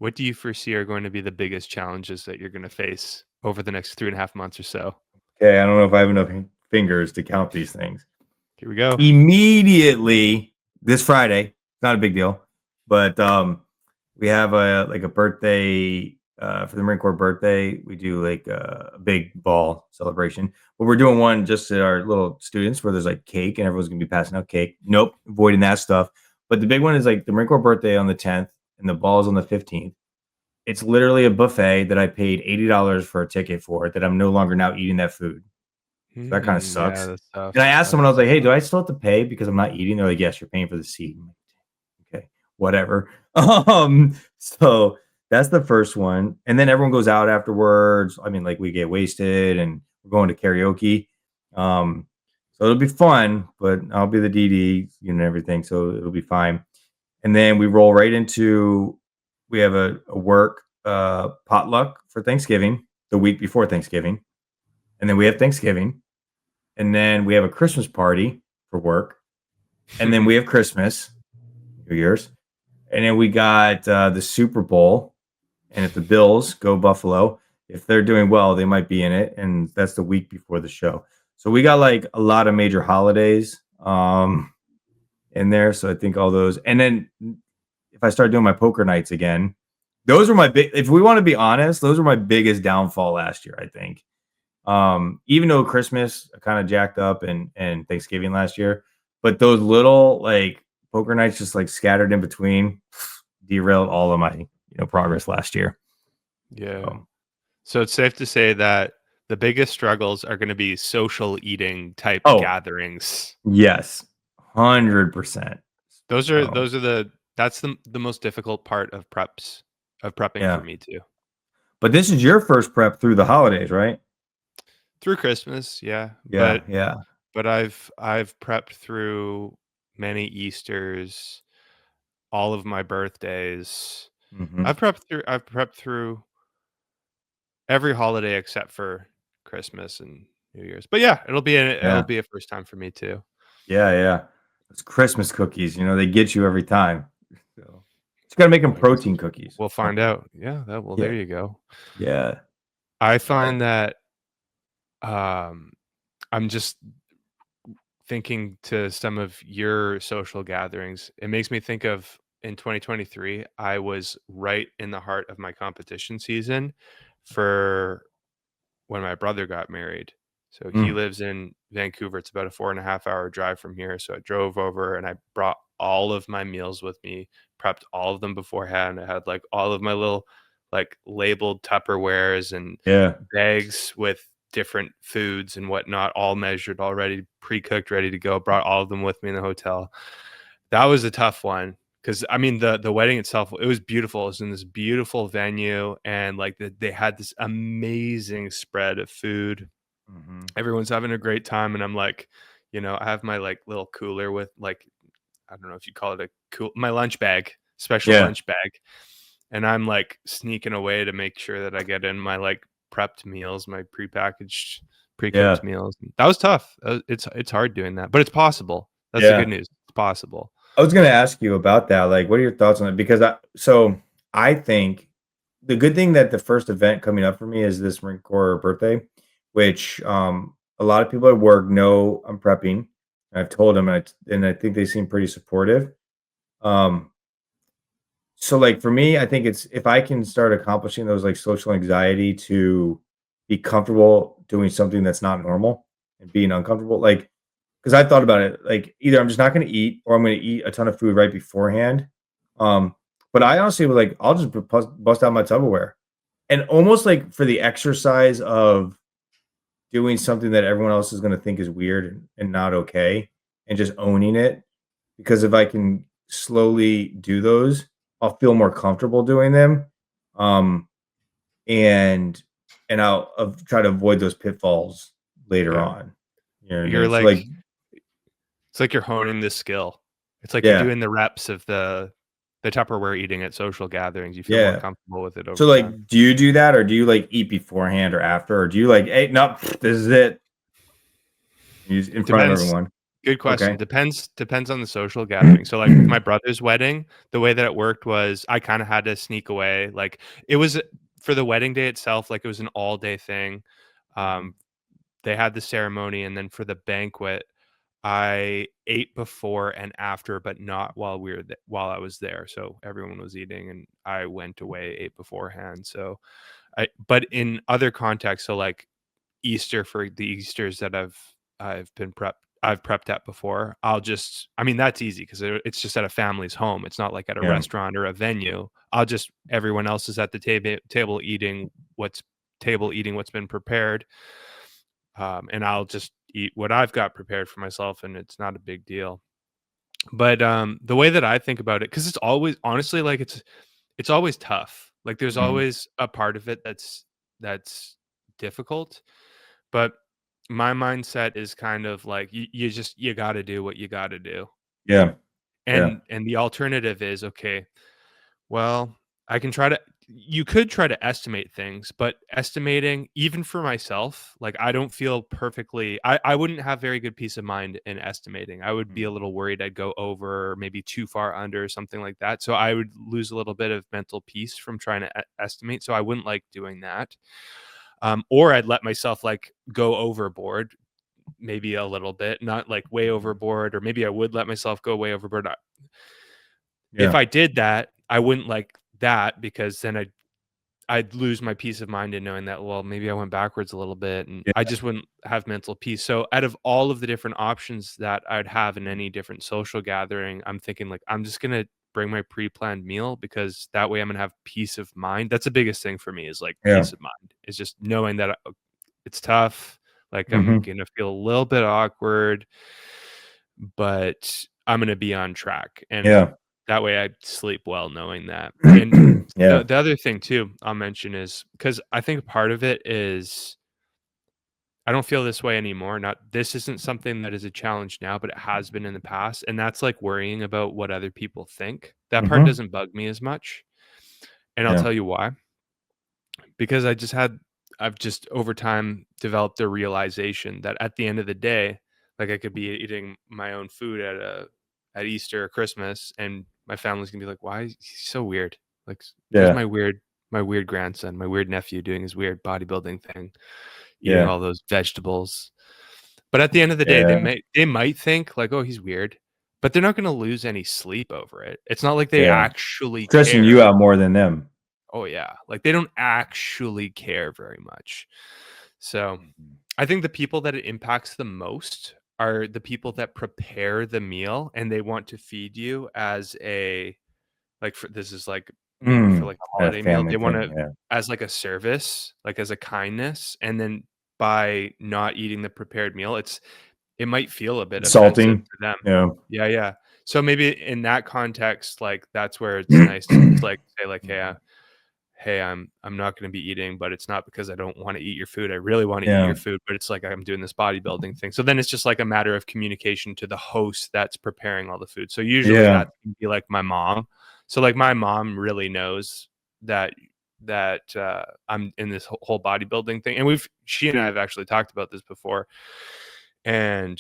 what do you foresee are going to be the biggest challenges that you're going to face over the next 3.5 months or so? Okay, I don't know if I have enough fingers to count these things. Here we go. Immediately this Friday, not a big deal, but we have a birthday for the Marine Corps birthday. We do like a big ball celebration, but we're doing one just to our little students where there's like cake and everyone's gonna be passing out cake. Nope, avoiding that stuff. But the big one is like the Marine Corps birthday on the 10th and the ball is on the 15th. It's literally a buffet that I paid $80 for a ticket for that I'm no longer now eating that food. So that kind of Yeah, sucks. that's tough. And I asked That someone, I was is like, "Hey, tough. do I still have to pay because I'm not eating?" They're like, "Yes, you're paying for the seat." I'm like, okay, whatever. So that's the first one. And then everyone goes out afterwards. I mean, like we get wasted and we're going to karaoke. So it'll be fun, but I'll be the DD, and everything. So it'll be fine. And then we roll right into we have a work potluck for Thanksgiving the week before Thanksgiving. And then we have Thanksgiving. And then we have a Christmas party for work. And then we have Christmas, New Year's. And then we got the Super Bowl. And if the Bills go Buffalo, if they're doing well, they might be in it. And that's the week before the show. So we got like a lot of major holidays in there. So I think all those. And then if I start doing my poker nights again, those were my big, if we want to be honest, those were my biggest downfall last year, I think. Even though Christmas kind of jacked up and Thanksgiving last year, but those little like poker nights just like scattered in between derailed all of my progress last year. Yeah. So it's safe to say that the biggest struggles are going to be social eating type gatherings. Yes, 100%. Those are that's the most difficult part of prepping for me too. But this is your first prep through the holidays, right? Through Christmas, yeah. Yeah, But I've prepped through many Easters, all of my birthdays. Mm-hmm. I've prepped through every holiday except for Christmas and New Year's. But yeah, it'll be a first time for me too. Yeah. Those Christmas cookies, they get you every time. So just gotta make them protein cookies. We'll find out. Yeah, there you go. Yeah. I find that I'm just thinking to some of your social gatherings. It makes me think of in 2023, I was right in the heart of my competition season for when my brother got married. So he lives in Vancouver. It's about a 4.5 hour drive from here. So I drove over and I brought all of my meals with me, prepped all of them beforehand. I had like all of my little like labeled Tupperwares and bags with different foods and whatnot, all measured already, pre-cooked, ready to go. Brought all of them with me in the hotel. That was a tough one. Because I mean, the wedding itself, it was beautiful. It was in this beautiful venue, and like they had this amazing spread of food. Mm-hmm. Everyone's having a great time, and I'm like, I have my like little cooler with like, I don't know if you call it my lunch bag, special lunch bag, and I'm like sneaking away to make sure that I get in my like prepped meals, my prepackaged, pre-cooked meals. That was tough. It's hard doing that, but it's possible. That's the good news. It's possible. I was going to ask you about that. Like, what are your thoughts on it? Because I think the good thing that the first event coming up for me is this Marine Corps birthday, which a lot of people at work know I'm prepping. I've told them, and I think they seem pretty supportive. So like for me, I think it's if I can start accomplishing those like social anxiety to be comfortable doing something that's not normal and being uncomfortable, like because I thought about it, like either I'm just not going to eat or I'm going to eat a ton of food right beforehand. But I honestly was like, I'll just bust out my Tupperware, and almost like for the exercise of doing something that everyone else is going to think is weird and not okay, and just owning it. Because if I can slowly do those, I'll feel more comfortable doing them, and I'll try to avoid those pitfalls later on. You know what I You're mean? So like, it's like you're honing this skill. It's like you're doing the reps of the Tupperware eating at social gatherings. You feel more comfortable with it over So like, time. do you do that, or do you like eat beforehand or after, or do you like, hey, no, this is it, in front of everyone? Good question. Okay. Depends on the social gathering. So, like, with my brother's wedding, the way that it worked was I kinda had to sneak away, like, it was for the wedding day itself, like, it was an all-day thing. Mhm. Um, they had the ceremony, and then for the banquet, I ate before and after, but not while while I was there, so everyone was eating, and I went away, ate beforehand, so but in other contexts, so, like, Easter for the Easters that I've prepped at before, I mean, that's easy 'cause it's just at a family's home, it's not like at a Yeah. restaurant or a venue. Everyone else is at the table eating what's been prepared, and I'll just eat what I've got prepared for myself, and it's not a big deal. But, the way that I think about it, because it's always honestly, like, it's always tough. Like, there's Mhm. always a part of it that's difficult, but my mindset is kind of like you gotta do what you gotta do. Yeah. Yeah. And the alternative is, okay, well, I can try to you could try to estimate things, but estimating, even for myself, like, I don't feel perfectly I wouldn't have very good peace of mind in estimating. I would be a Mhm. little worried I'd go over, or maybe too far under, or something like that. So I would lose a little bit of mental peace from trying to estimate. So I wouldn't like doing that. Or I'd let myself like go overboard, maybe a little bit, not like way Mhm. overboard, or maybe I would let myself go way overboard. If Yeah. I did that, I wouldn't like that, because then I'd lose my peace of mind in knowing that, well, maybe I went backwards a little bit, and I Yeah. just wouldn't have mental peace. So out of all of the different options that I'd have in Mhm. any different social gathering, I'm thinking like I'm just gonna bring my pre-planned meal, because that way I'm gonna have peace of mind. That's the biggest thing for me, is like Yeah. peace of mind. Is just knowing that it's tough. Like I'm Mhm. gonna feel a little bit awkward, but I'm gonna be on track, and Yeah. that way I sleep well knowing that. And Yeah. the other thing too I'll mention is, because I think part of it is I don't feel this way anymore. Not This isn't something that is a challenge now, but it has been in the past, and that's like worrying about what other people think. That part Mhm. doesn't bug me as much, and I'll Yeah. tell you why. Because I've just over time developed a realization that at the end of the day, like, I could be eating my own food at Easter or Christmas, and my family's gonna be like, "Why is he so weird? Like, there's Yeah. my weird grandson, my weird nephew doing his weird bodybuilding thing, eating Yeah. all those vegetables." But at the end of the day, Yeah. they might think like, "Oh, he's weird," but they're not gonna lose any sleep over it. It's not like they Yeah. actually Stressing you care. out more than them. Oh, yeah. Like, they don't actually care very much. So, Mhm. I think the people that it impacts the most are the people that prepare the meal, and they want to feed you as a like, for this is, like, maybe for, like, a That holiday meal. family They thing, wanna yeah. as, like, a service, like, as a kindness, and then by not eating the prepared meal, it might feel a bit offensive Insulting. to them. Yeah. Yeah, yeah. So, maybe in that context, like, that's where it's nice to just, like, say, like, "Hey, Mhm. hey, I'm not gonna be eating, but it's not because I don't wanna eat your food. I really wanna eat Yeah. your food, but it's like I'm doing this bodybuilding thing." So then it's just like a matter of communication to the host that's preparing all the food. So usually Yeah. that can be like my mom. So like my mom really knows that I'm in this whole bodybuilding thing, and she and I have actually talked about this before, and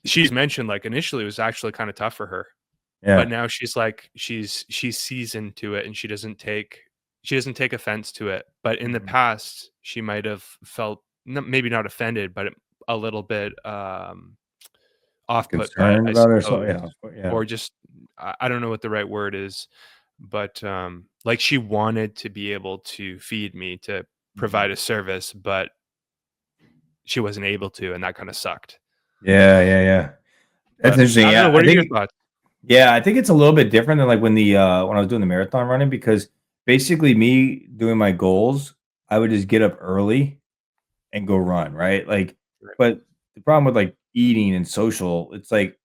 she's mentioned like initially it was actually kind of tough for her, but Yeah. now she's like she's seasoned to it, and she doesn't take offense to it. But in the Mhm. past, she might have felt maybe not offended, but a little bit off put by it, Concerned I about it or suppose, something? Yeah. Yeah. or just I don't know what the right word is, but like she wanted to be able to feed me, to Mhm. provide a service, but she wasn't able to, and that kind of sucked. Yeah, yeah, yeah. That's But interesting. I don't know. Yeah, What are your thoughts? I think it's a little bit different than like when I was doing the marathon running because basically me doing my goals, I would just get up early and go run, right? Like, Right. but the problem with like eating and social, it's like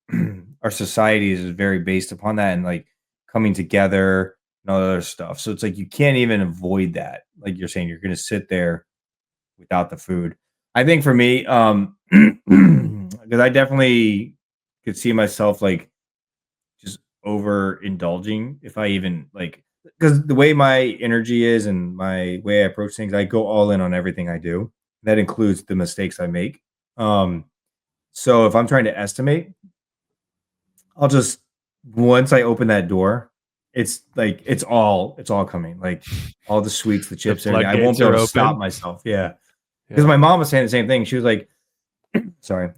our society is very based upon that and like coming together and all that other stuff. So it's like you can't even avoid that. Like you're saying, you're gonna sit there without the food. I think for me, because I definitely could see myself like just overindulging if I even like because the way my energy is and my way I approach things, I go all in on everything I do. That includes the mistakes I make. Um, So if I'm trying to estimate, I'll just once I open that door, it's like it's all coming. Like all the sweets, the The chips, everything. I won't floodgates be are able to stop open. myself. Yeah. Because Yeah. my mom was saying the same thing. She was like, sorry.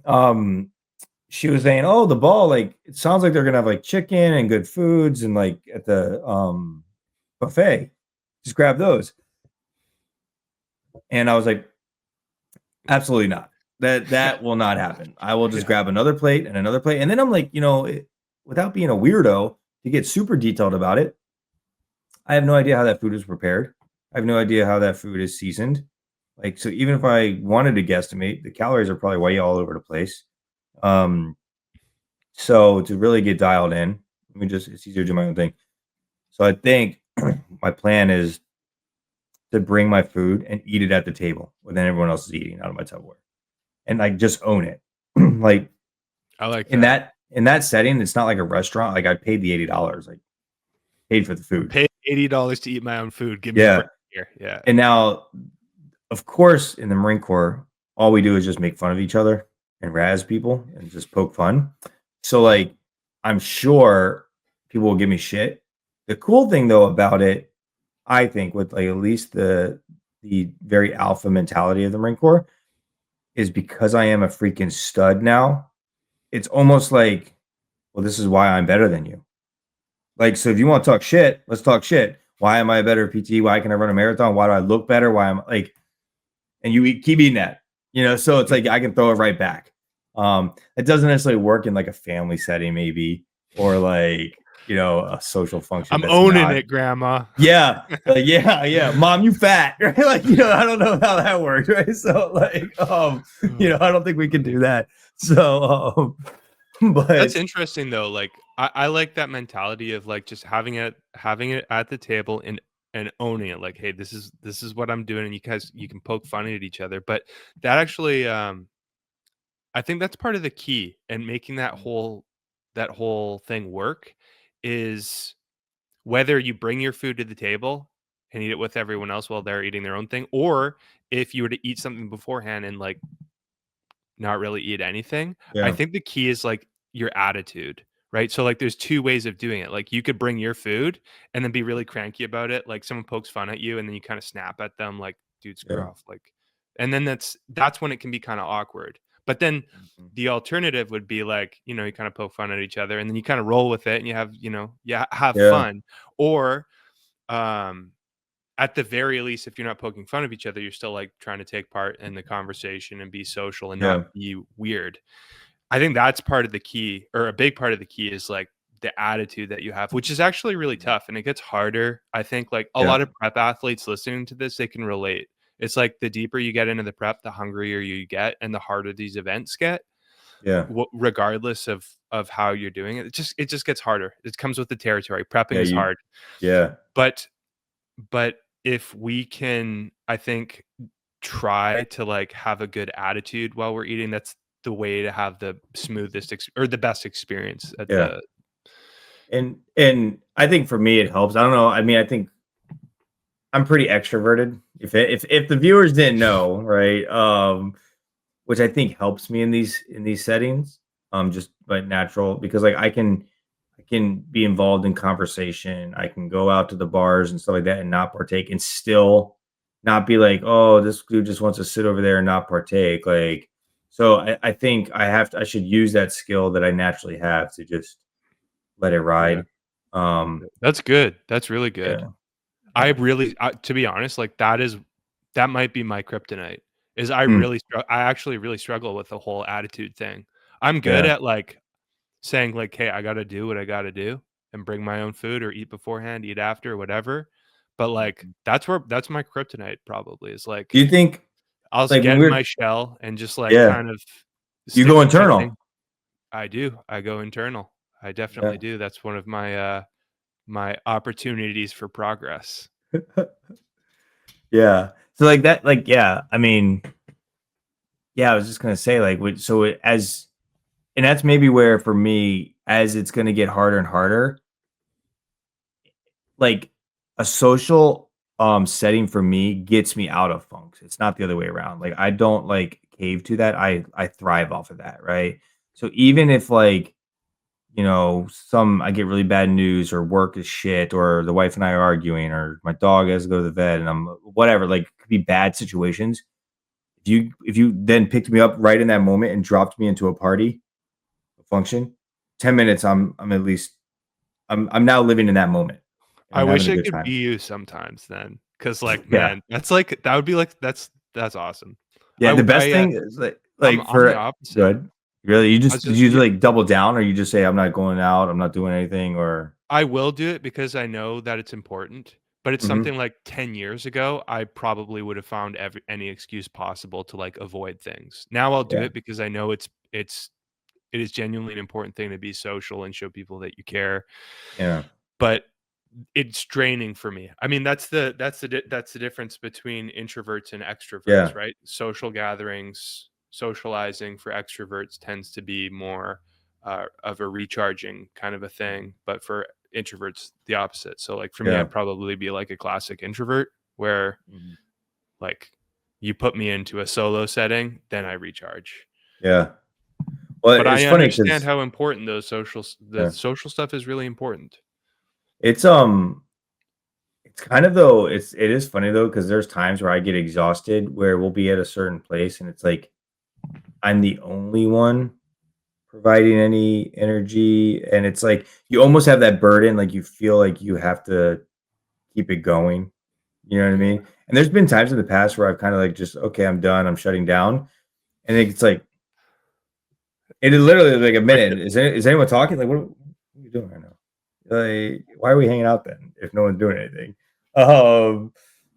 She was saying, "Oh, the ball, like it sounds like they're gonna have like chicken and good foods and like at the buffet. Just grab those." And I was like, "Absolutely not. That will not happen. I will just Yeah. grab another plate and another plate." And then I'm like, without being a weirdo to get super detailed about it, I have no idea how that food is prepared. I have no idea how that food is seasoned. Like, so even if I wanted to guesstimate, the calories are probably way all over the place. Um, so to really get dialed in, let me just it's easier to do my own thing. So I think my plan is to bring my food and eat it at the table when then everyone else is eating out of my Tupperware. And like just own it. Like I like in that. that setting, it's not like a restaurant. Like I paid the $80. Like paid for the I'm food. paying $80 to eat my own food. Give me a break Yeah. here. Yeah. And now, of course, in the Marine Corps, all we do is just make fun of each other and razz people and just poke fun. So like I'm sure people will give me shit. The cool thing though about it, I think, with like at least the very alpha mentality of the Marine Corps is because I am a freaking stud now. It's almost like, well, this is why I'm better than you. Like, so if you want to talk shit, let's talk shit. Why am I a better PT? Why can I run a marathon? Why do I look better? Why am like, and you keep eating that, So it's like Mhm. I can throw it right back. It doesn't necessarily work in like a family setting, maybe, or like a social function I'm that's owning not. it, grandma. Yeah, like yeah, mom, you fat, right? Like I don't know how that works, right? So like, I don't think we can do that. So, That's but interesting though. Like I like that mentality of like just having it at the table and owning it. Like, hey, this is what I'm doing, and you can poke fun at each other. But that actually I think that's part of the key and making that whole thing work is whether you bring your food to the table and eat it with everyone else while they're eating their own thing, or if you were to eat something beforehand and like not really eat anything. I yeah, think the key is, like, your attitude, right? So, like, there's 2 ways of doing it. Like, you could bring your food and then be really cranky about it, like, someone pokes fun at you, and then you kinda snap at them, like, "Dude, screw yeah, off," like and then that's when it can be kinda awkward. But then mhm, the alternative would be, like, you kinda poke fun at each other, and then you kinda roll with it, and you have yeah, fun. Or, um at the very least, if you're not poking fun of each other, you're still, like, trying to take part in the conversation and be social and yeah, not be weird. I think that's part of the key, or a big part of the key is, like, the attitude that you have, which is actually really mhm, tough, and it gets harder. I think, like, a yeah, lot of prep athletes listening to this, they can relate. It's like the deeper you get into the prep, the hungrier you get and the harder these events get, yeah, regardless of how you're doing it. It just gets harder. It comes with the territory. yeah, Prepping is hard. yeah, But but if we can, I think, try to, like, have a good attitude while we're eating, that's the way to have the smoothest or the best experience at yeah. the And I think for me it helps. I don't know. I mean, I think I'm pretty extroverted. If the viewers didn't know, right? Which I think helps me in these settings. Just by natural because like I can be involved in conversation. I can go out to the bars and stuff like that and not partake and still not be like, oh, this dude just wants to sit over there and not partake. Like, so I think I should use that skill that I naturally have to just let it yeah, ride. Um, that's good. That's really good. yeah, I yeah. really to be honest, like, that might be my kryptonite, is Mm, I actually really struggle with the whole attitude thing. I'm good yeah. at, like, saying, like, "Hey, I gotta do what I gotta do and bring my own food or eat beforehand, eat after, whatever." But, like, Mhm. that's my kryptonite probably is, Do like, you think I'll just like when get in we're my shell and just, like, yeah, kind of you stick go with my thing. internal? I do. I go internal. I definitely Yeah. do. That's one of my opportunities for progress. Yeah. So like that, like yeah. I mean, yeah. I was just gonna say like, so as and that's maybe where for me, as it's gonna get harder and harder, like a social setting for me gets me out of funks. It's not the other way around. Like I don't like cave to that, I thrive off of that, right? So even if like, some I get really bad news or work is shit or the wife and I are arguing or my dog has to go to the vet and I'm whatever, like it could be bad situations. If you then picked me up right in that moment and dropped me into a party, a function, 10 minutes, I'm at least I'm now living in that moment and I I'm having wish a I good could be time. you sometimes then, 'cause, like, Yeah. man, that's like that would be like that's awesome. Yeah, I the w best thing is like I'm the for opposite. good. Really? You I was just did just you yeah, like double down or you just say I'm not going out, I'm not doing anything or I will do it because I know that it's important, but it's Mhm. something like 10 years ago, I probably would have found any excuse possible to, like, avoid things. Now I'll do Yeah. it because I know it is genuinely an important thing to be social and show people that you care, Yeah. but it's draining for me. I mean, that's the difference between introverts and extroverts, Yeah. right? Social gatherings, socializing for extroverts tends to be more of a recharging kind of a Mhm. thing, but for introverts, the opposite. So, like for me, Yeah. I'd probably be like a classic introvert, where Mhm. like you put me into a solo setting, then I recharge. Yeah. Well, But it's I funny understand because how important the yeah. social stuff is really important. It's, um it's kind of though it is funny though because there's times where I get exhausted where we'll be at a certain place and it's like I'm the only one providing any energy, and it's like you almost have that burden, like, you feel like you have to keep it going, you know what I Yeah. mean? And there's been times in the past where I've kinda, like, just, "Okay, I'm done, I'm shutting down," and it's like it is literally like a Like minute. Is anyone talking? Like, what are you doing right now? Like, why are we hanging out then if no one's doing anything? Um,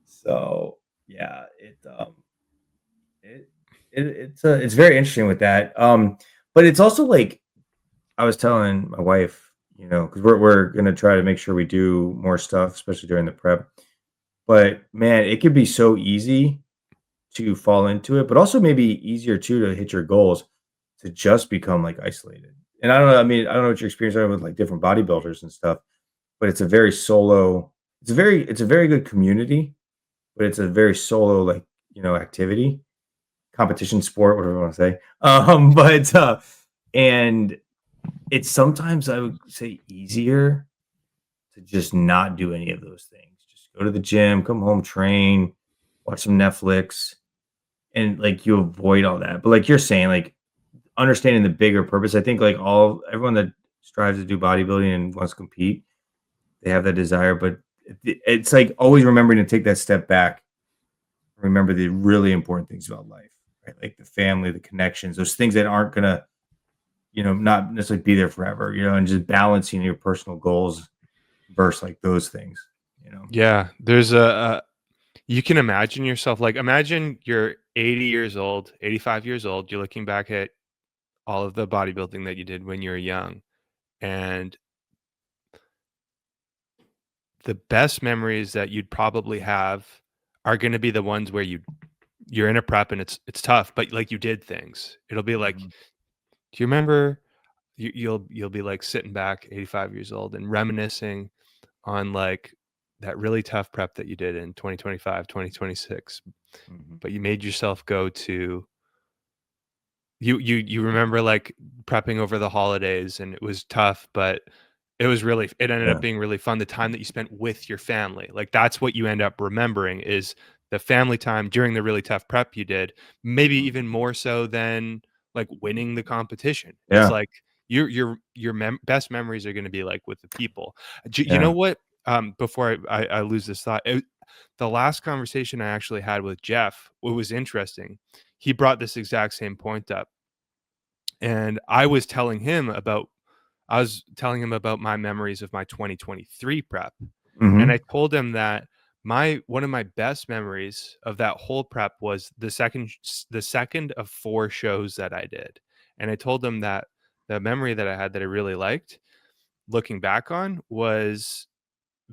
so, yeah, it it's very interesting with that, but it's also, like I was telling my wife, because we're gonna try to make sure we do more stuff, especially during the prep, but, man, it could be so easy to fall into it, but also maybe easier too to hit your goals to just become, like, isolated. And I don't know, I mean, I don't know what your experience are with, like, different bodybuilders and stuff, but it's a very good community, but it's a very solo, like, activity, competition sport, whatever you wanna say. And it's sometimes I would say easier to just not do any of those things. Just go to the gym, come home, train, watch some Netflix, and, like, you avoid all that. But like you're saying, like, understanding the bigger purpose, I think, like, everyone that strives to do bodybuilding and wants to compete, they have that desire, but it's, like, always remembering to take that step back, remember the really important things about life, right? Like the family, the connections, those things that aren't gonna, not necessarily be there forever, and just balancing your personal goals versus, like, those things, you know? Yeah, there's a you can imagine yourself like, imagine you're 80 years old, 85 years old, you're looking back at all of the bodybuilding that you did when you were young, and the best memories that you'd probably have are gonna be the ones where you're in a prep and it's tough, but, like, you did things. It'll be like, Mhm. "Do you remember?" You'll be, like, sitting back, 85 years old, and reminiscing on, like, that really tough prep that you did in 2025, 2026, Mhm. but you made yourself go to you remember, like, prepping over the holidays, and it was tough, but it ended up Yeah. being really fun, the time that you spent with your family, like, that's what you end up remembering is the family time during the really tough prep you did, maybe Mhm. even more so than, like, winning the competition. It's Yeah. like your best memories are gonna be, like, with the people. You know Yeah. what? Before I lose this thought, the last conversation I actually had with Jeff, what was interesting, he brought this exact same point up. And I was telling him about my memories of my 2023 prep. And I Mhm. told him that my one of my best memories of that whole prep was the second of 4 shows that I did. And I told him that the memory that I had that I really liked, looking back on, was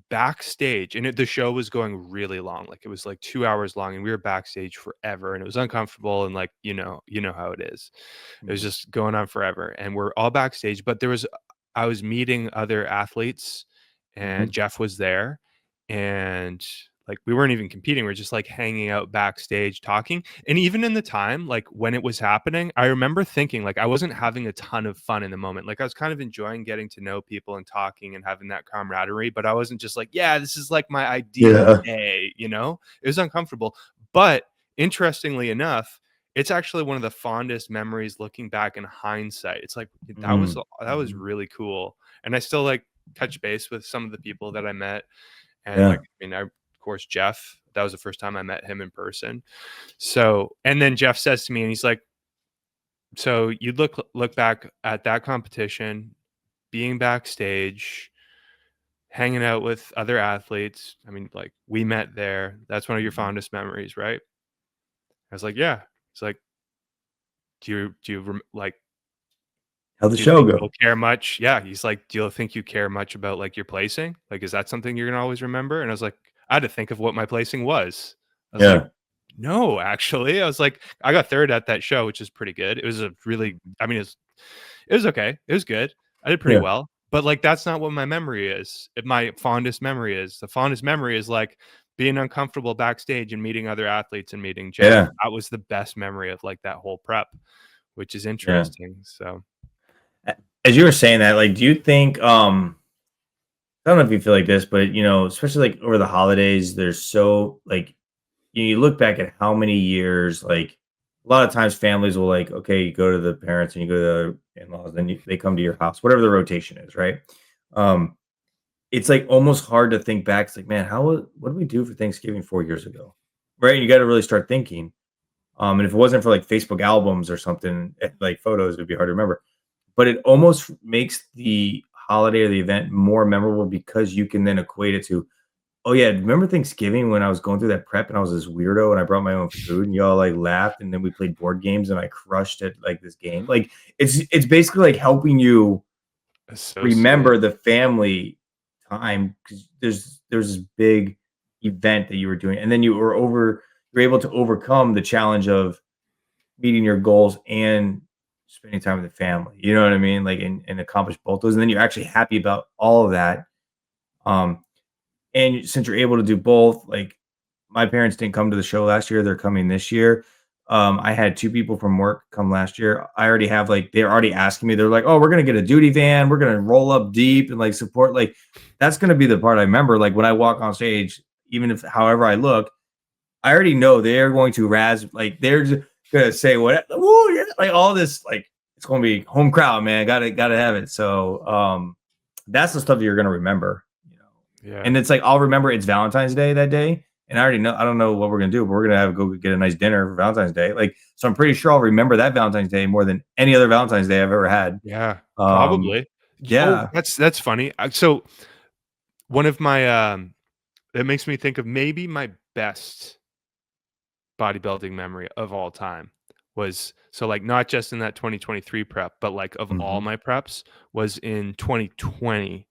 backstage, and the show was going really long, like, it was, like, 2 hours long, and we were backstage forever, and it was uncomfortable, and, like, you know how it is. It was Mhm. just going on forever, and we're all backstage, but I was meeting other athletes, and Mhm. Jeff was there, and like, we weren't even competing, we're just, like, hanging out backstage talking, and even in the time, like, when it was happening, I remember thinking, like, I wasn't having a ton of fun in the moment, like, I was kind of enjoying getting to know people and talking and having that camaraderie, but I wasn't just like, "Yeah, this is, like, my ideal Yeah. day," you know? It was uncomfortable, but interestingly enough, it's actually one of the fondest memories looking back in hindsight. It's like, Mm. that was Mhm. really cool, and I still, like, touch base with some of the people that I met, and, like, Yeah. I mean, of course, Jeff, that was the first time I met him in person. So and then Jeff says to me, and he's like, "So you look back at that competition, being backstage, hanging out with other athletes. I mean, like, we met there. That's one of your Mhm. fondest memories, right?" I was like, "Yeah." He's like, do you like, How'd the do you show think you'll go? care much?" Yeah, he's like, "Do you think you care much about, like, your placing? Like, is that something you're gonna always remember?" And I was like, I had to think of what my placing was. I was like, Yeah. "No, actually." I was like, I got 3rd at that show, which is pretty good. It was a really Mhm. I mean, it was okay. It was good. I did pretty Yeah. well, but, like, that's not what my memory is. My fondest memory is. The fondest memory is, like, being uncomfortable backstage and meeting other athletes and meeting Jeff. Yeah. That was the best memory of, like, that whole prep, which is Yeah. interesting, so A As you were saying that, like, do you think, I don't know if you feel like this, but, especially, like, over the holidays, there's so like, you look back at how many years, like, a lot of times families will, like, okay, you go to the parents and you go to the in-laws, then they come to your house, whatever the rotation is, right? Um, it's, like, almost hard to think back. It's like, man, what did we do for Thanksgiving 4 years ago? Right? You gotta really start thinking. And if it wasn't for, like, Facebook albums or something, like, photos, it'd be hard to remember. But it almost makes the holiday or the event more memorable because you can then equate it to, "Oh, yeah, remember Thanksgiving when I was going through that prep and I was this weirdo and I brought my own food and y'all, like, laughed and then we played board games and I crushed at, like, this game." Like, it's basically, like, helping you associate. remember the family time because there's this big event that you were doing, and then you're able to overcome the challenge of meeting your goals and spending time with the family. You know what I mean? Like, and accomplish both those, and then you're actually happy about all of that. Um, and since you're able to do both, like, my parents didn't come to the show last year, they're coming this year. I had 2 people from work come last year. I already have, like, they're already asking me, they're like, "Oh, we're gonna get a duty van, we're gonna roll up deep and, like, support," like, that's gonna be the part I remember, like, when I walk on stage, even if however I look, I already know they're going to like, they're just gonna say what, "Woo, yeah," like, all this, like, it's gonna be home crowd, man, gotta have it. So, that's the stuff that you're gonna remember, you know? Yeah. And it's like, I'll remember it's Valentine's Day that day, and I already know I don't know what we're gonna do, but we're gonna go get a nice dinner for Valentine's Day, like, so I'm pretty sure I'll remember that Valentine's Day more than any other Valentine's Day I've ever had. Yeah, Um, probably. Oh, yeah. that's funny. So one of my, that makes me think of maybe my best bodybuilding memory of all time was so, like, not just in that 2023 prep, but, like, of all Mhm. my preps was in 2020,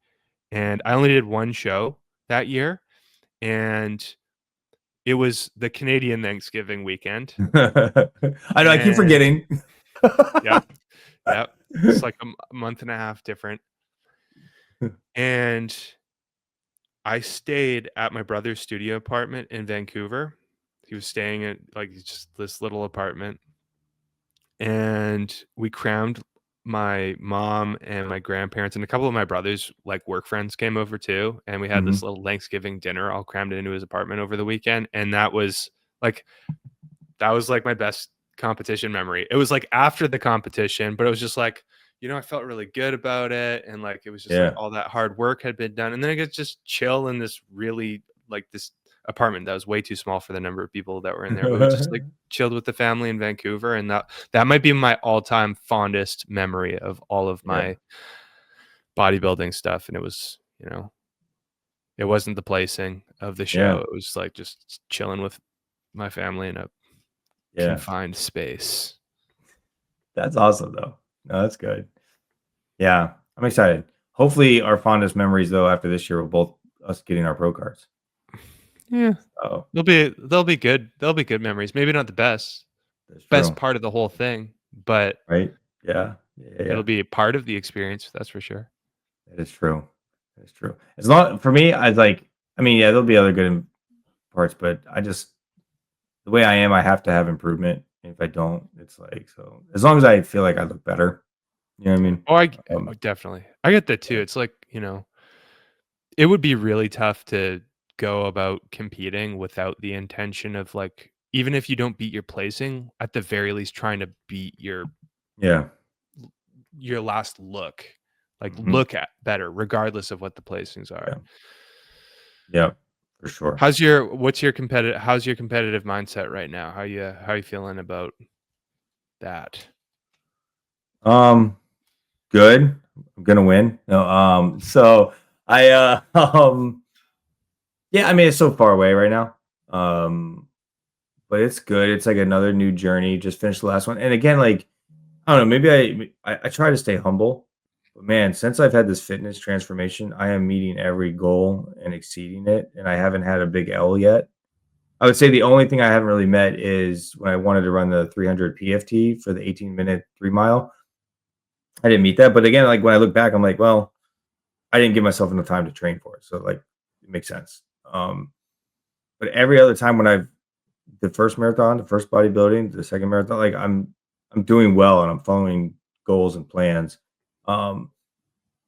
and I only did 1 show that year, and it was the Canadian Thanksgiving weekend, I know, I keep and forgetting. yep, yep, it's like a month and a half different, and I stayed at my brother's studio apartment in Vancouver. He was staying at, like, just this little apartment, and we crammed my mom and my grandparents and a couple of my brothers, like, work friends came over too, and we had this Mhm. little Thanksgiving dinner all crammed into his apartment over the weekend, and like that was, like, my best competition memory. It was, like, after the competition, but it was just, like, I felt really good about it, and, like, it was just, like, Yeah. all that hard work had been done, and then I could just chill in this really this apartment that was way too small for the number of people that were in there, but we just, like, chilled with the family in Vancouver, and that might be my all-time fondest memory of all of Yeah. my bodybuilding stuff, and it wasn't the placing of the show, Yeah. it was, like, just chilling with my family in a Yeah. confined space. That's awesome, though. No, that's good. Yeah, I'm excited. Hopefully, our fondest memories, though, after this year will both us getting our pro cards. Yeah. Oh, They'll be good. They'll be good memories. Maybe not the that's best true. part of the whole thing, but Right? Yeah. Yeah. Yeah. it'll Yeah. be a part of the experience, that's for sure. That is true. That is true. As long for me, I like. I mean, yeah, there'll be other good. parts, but I just the way I am, I have to have improvement. If I don't, it's like so as long as I feel like I look better, you know what I mean? Oh, Um, oh, definitely. I get that too. yeah. It's like, it would be really tough to go about competing without the intention of, like, even if you don't beat your placing, at the very least trying to beat Yeah. your last look. Like, Mhm. look at better regardless of what the placings are. Yeah. Yeah. For sure. How's your competitive mindset right now? How you feeling about that? Um, good. I'm gonna win. No, so I yeah, I mean it's so far away right now. Um, but it's good. It's like another new journey. Just finished the last one. And again, like I don't know, maybe I try to stay humble. But man, since I've had this fitness transformation, I am meeting every goal and exceeding it. And I haven't had a big L yet. I would say the only thing I haven't really met is when I wanted to run the 300 PFT for the 18-minute 3 mile. I didn't meet that. But again, like when I look back, I'm like, well, I didn't give myself enough time to train for it. So like it makes sense. But every other time when I've the first marathon, the first bodybuilding, the second marathon, like I'm doing well and I'm following goals and plans. Um,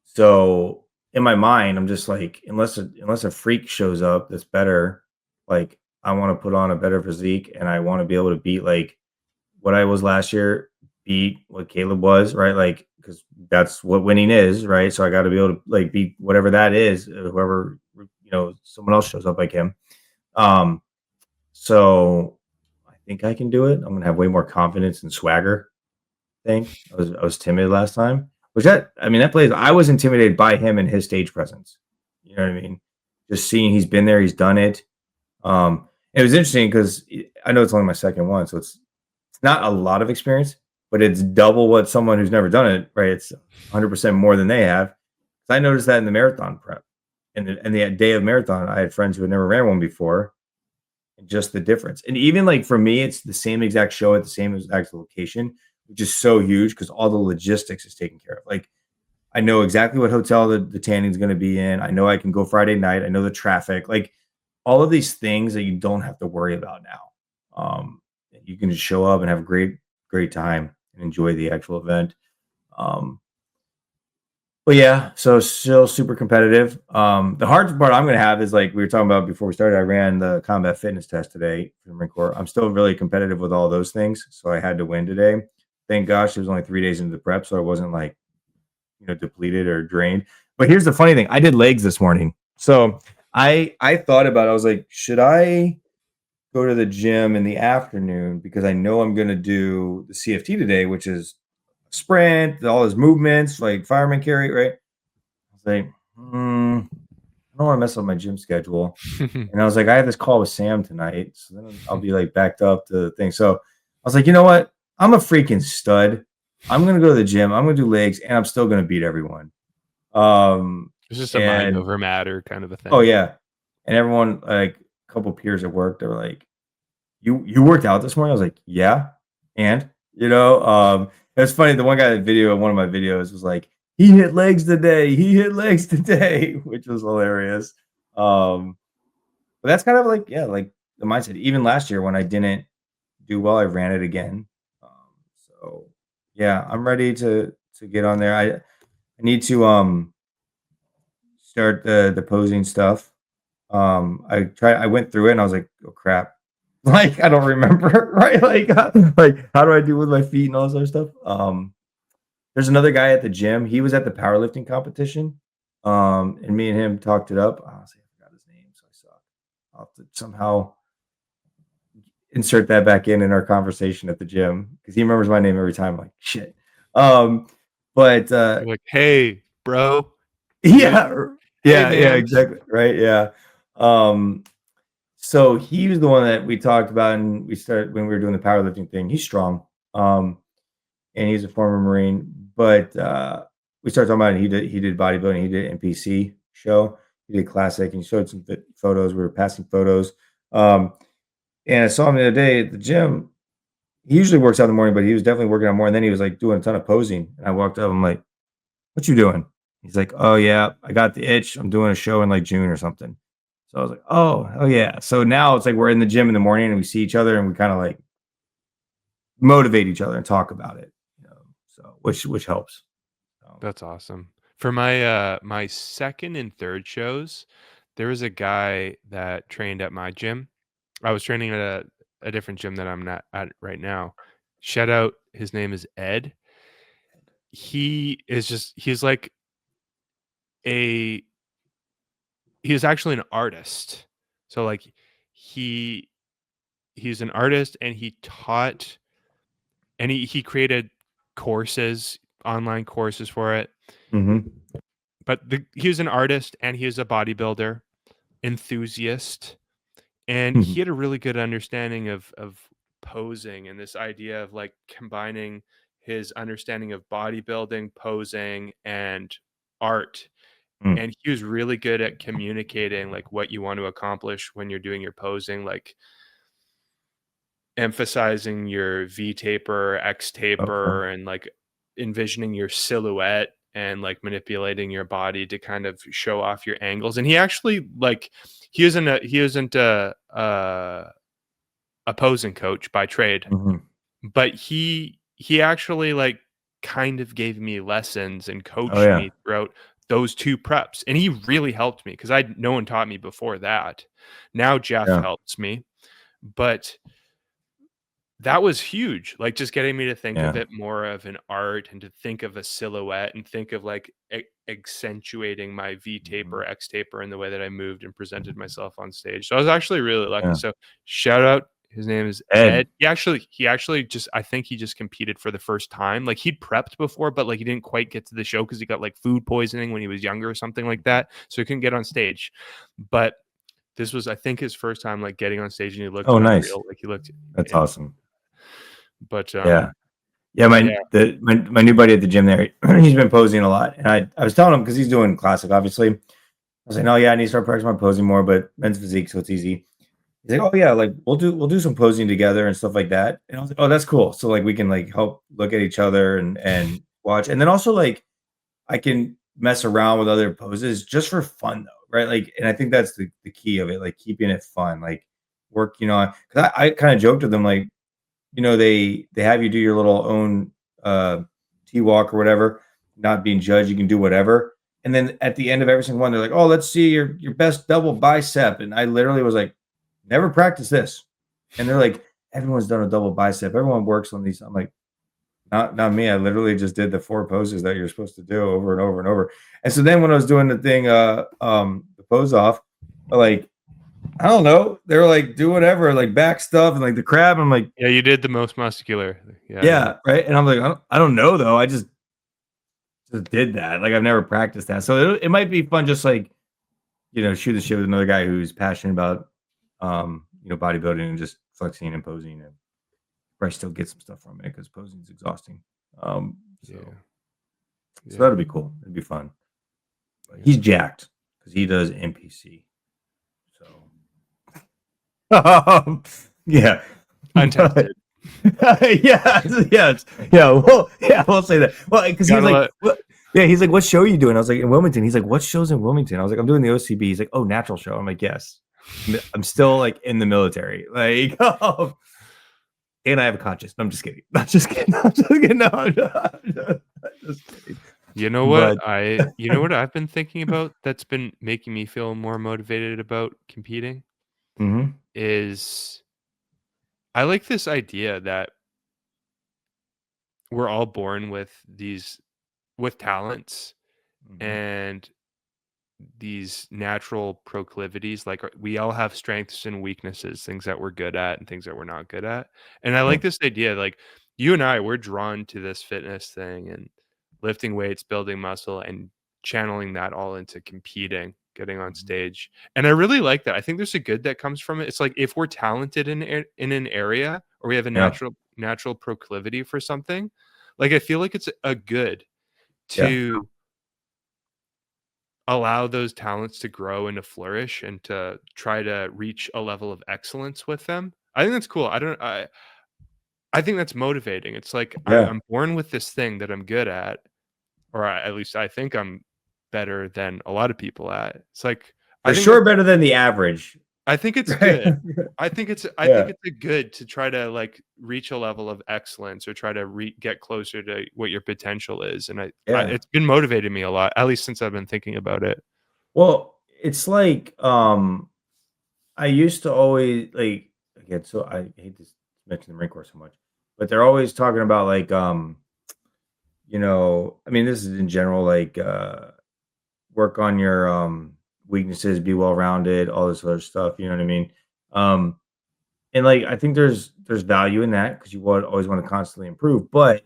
so in my mind, I'm just like, unless a freak shows up that's better, like I want to put on a better physique and I want to be able to beat like what I was last year, beat what Caleb was, right? Like, because that's what winning is, right? So I got to be able to like beat whatever that is, whoever someone else shows up like him. Um, so I think I can do it. I'm gonna have way more confidence and swagger. I think I was timid last time, which I mean that plays. I was intimidated by him and his stage presence. You know what I mean? Just seeing he's been there, he's done it. It was interesting because I know it's only my second one, so it's not a lot of experience, but it's double what someone who's never done it, right? It's 100% more than they have. 'Cause I noticed that in the marathon prep. And the day of marathon, I had friends who had never ran one before, and just the difference. And even like for me, it's the same exact show at the same exact location, which is so huge because all the logistics is taken care of. Like I know exactly what hotel the tanning is going to be in. I know I can go Friday night. I know the traffic. Like all of these things that you don't have to worry about now. You can just show up and have a great time and enjoy the actual event. Um, but yeah, so still super competitive. The hard part I'm gonna have is like we were talking about before we started. I ran the combat fitness test today for the Marine Corps. I'm still really competitive with all those things, so I had to win today. Thank gosh, it was only 3 days into the prep, so I wasn't like depleted or drained. But here's the funny thing: I did legs this morning, so I thought about it. I was like, should I go to the gym in the afternoon because I know I'm gonna do the CFT today, which is sprint, all his movements, like fireman carry, right? I was like, I don't want to mess up my gym schedule. And I was like, I have this call with Sam tonight. So then I'll be like backed up to the thing. So I was like, you know what? I'm a freaking stud. I'm gonna go to the gym. I'm gonna do legs, and I'm still gonna beat everyone. It's just a mind And over matter kind of a oh thing. yeah, and everyone like a couple peers at work, they were like, you worked out this morning? I was like, yeah, and it's funny. The one guy that video one of my videos was like, he hit legs today. He hit legs today, which was hilarious. Um, but that's kind of like yeah, like the mindset. Even last year when I didn't do well, I ran it again. Um, so yeah, I'm ready to get on there. I need to start the posing stuff. I went through it and I was like, oh crap. Like I don't remember, right? Like how do I do with my feet and all this other stuff? There's another guy at the gym. He was at the powerlifting competition. And me and him talked it up. Honestly, I forgot his name, so I suck. I'll have to somehow insert that back in our conversation at the gym because he remembers my name every time. I'm like shit. Um, but You're like, "Hey, bro, you yeah, hey, yeah, man." exactly. Right. Yeah. Um, So he was the one that we talked about, and we started when we were doing the powerlifting thing. He's strong, and he's a former Marine. But we started talking about it. He did bodybuilding. He did NPC show. He did classic, and he showed some photos. We were passing photos, and I saw him the other day at the gym. He usually works out in the morning, but he was definitely working out more. And then he was like doing a ton of posing. And I walked up. I'm like, "What you doing?" He's like, "Oh yeah, I got the itch. I'm doing a show in like June or something." So I was like, oh yeah. So now it's like we're in the gym in the morning and we see each other and we kind of like motivate each other and talk about it. You know, so which helps. So, That's awesome. For my, my 2nd and 3rd shows, there was a guy that trained at my gym. I was training at a different gym that I'm not at right now. Shout out, his name is Ed. He's like a he was actually an artist. So, like, he he's an artist, and he taught and he created courses, online courses for it. mhm, But he was an artist, and he was a bodybuilder enthusiast, and mhm, he had a really good understanding of posing and this idea of, like, combining his understanding of bodybuilding, posing, and art, mm. and he was really good at communicating, like, what you want to accomplish when you're doing your posing, like, emphasizing your V taper, X Okay. taper, and, like, envisioning your silhouette and, like, manipulating your body to kind of show off your angles, and he actually, like, he isn't a posing coach by trade, Mhm. but he actually, like, kind of gave me lessons and Oh coached yeah. me throughout those 2 preps, and he really helped me because no one taught me before that. Now Jeff Yeah. helps me, but that was huge, like, just getting me to think of Yeah. it more of an art and to think of a silhouette and think of, like, accentuating my V Mhm. taper, X taper in the way that I moved and presented myself on stage. So I was actually really lucky. Yeah. So shout out, his name is Ed. Ed. He actually just I think he just competed for the first time. Like, he'd prepped before, but, like, he didn't quite get to the show because he got, like, food poisoning when he was younger or something like that, so he couldn't get on stage. But this was, I think, his first time, like, getting on stage, and he looked Oh, nice. unreal. Like, he looked That's in awesome. but, Yeah. Yeah, yeah. my new buddy at the gym there, he's been posing a lot, and I was telling him because he's doing classic, obviously. I was like, "Oh yeah, I need to start practicing my posing more, but men's physique, so it's easy." He's like, "Oh yeah, like we'll do some posing together and stuff like that." And I was like, "Oh, that's cool." So like we can like help look at each other and watch, and then also like I can mess around with other poses just for fun though, right? Like, and I think that's the key of it, like keeping it fun, like working on. Because I kind of joked with them like they have you do your little own uh T-walk or whatever, not being judged, you can do whatever. And then at the end of every single one, they're like, "Oh, let's see your best double bicep." And I literally was like, "Never practice this." And they're like, "Everyone's done a double bicep. Everyone works on these." I'm like, not me. I literally just did the four poses that you're supposed to do over and over and over. And so then when I was doing the thing, the pose off, like, I don't know, they were like, do whatever, like back stuff and like the crab. I'm like, Yeah, you did the most muscular. Yeah, yeah. yeah, right. And I'm like, I don't know though. I just did that. Like I've never practiced that. So it might be fun just like, shoot the shit with another guy who's passionate about bodybuilding and just flexing and posing and probably still get some stuff from it because posing is exhausting. Um, so Yeah, so yeah, that'll be cool. It'd be fun. But he's yeah. jacked because he does NPC. So um, yeah. But Untested. yeah, yes, yeah. Well, yeah, we'll say that. Well, because he's Gotta like, let what? Yeah, he's like, what show are you doing? I was like, in Wilmington. He's like, what show's in Wilmington? I was like, I'm doing the OCB. He's like, oh, natural show. I'm like, yes. I'm still like in the military, like, and I have a conscience. I'm just kidding. I'm just kidding. I'm just kidding. No, just kidding. But you know what I've been thinking about that's been making me feel more motivated about competing mhm, is I like this idea that we're all born with talents mhm, and these natural proclivities, like, we all have strengths and weaknesses, things that we're good at and things that we're not good at, and I yeah, like this idea, like, you and I, we're drawn to this fitness thing and lifting weights, building muscle, and channeling that all into competing, getting on mhm, stage, and I really like that. I think there's a good that comes from it. It's like if we're talented in an area or we have a yeah, natural proclivity for something, like, I feel like it's a good yeah, to allow those talents to grow and to flourish and to try to reach a level of excellence with them. I think that's cool. I think that's motivating. It's like yeah, I'm born with this thing that I'm good at, or at least I think I'm better than a lot of people at. It's like I For think sure that's better than the average, I think it's right? good. I think Yeah, it's a good to try to, like, reach a level of excellence or try to get closer to what your potential is, and yeah. it's been motivating me a lot, at least since I've been thinking about it. Well, it's like, I used to always like again, so I hate to mention the Marine Corps so much, but they're always talking about like, I mean, this is in general, like, work on your weaknesses, be well rounded, all this other stuff. You know what I mean? Um, and like, I think there's value in that because you would always want to constantly improve. But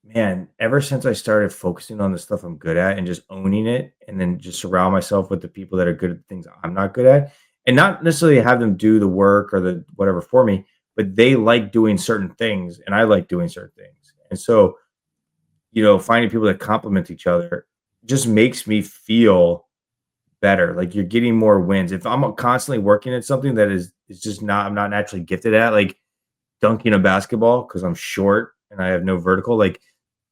man, ever since I started focusing on the stuff I'm good at and just owning it, and then just surround myself with the people that are good at the things I'm not good at, and not necessarily have them do the work or the whatever for me, but they like doing certain things and I like doing certain things. And so, finding people that complement each other just makes me feel better. Like you're getting more wins. If I'm constantly working at something that is just not I'm not naturally gifted at, like dunking a basketball because I'm short and I have no vertical, like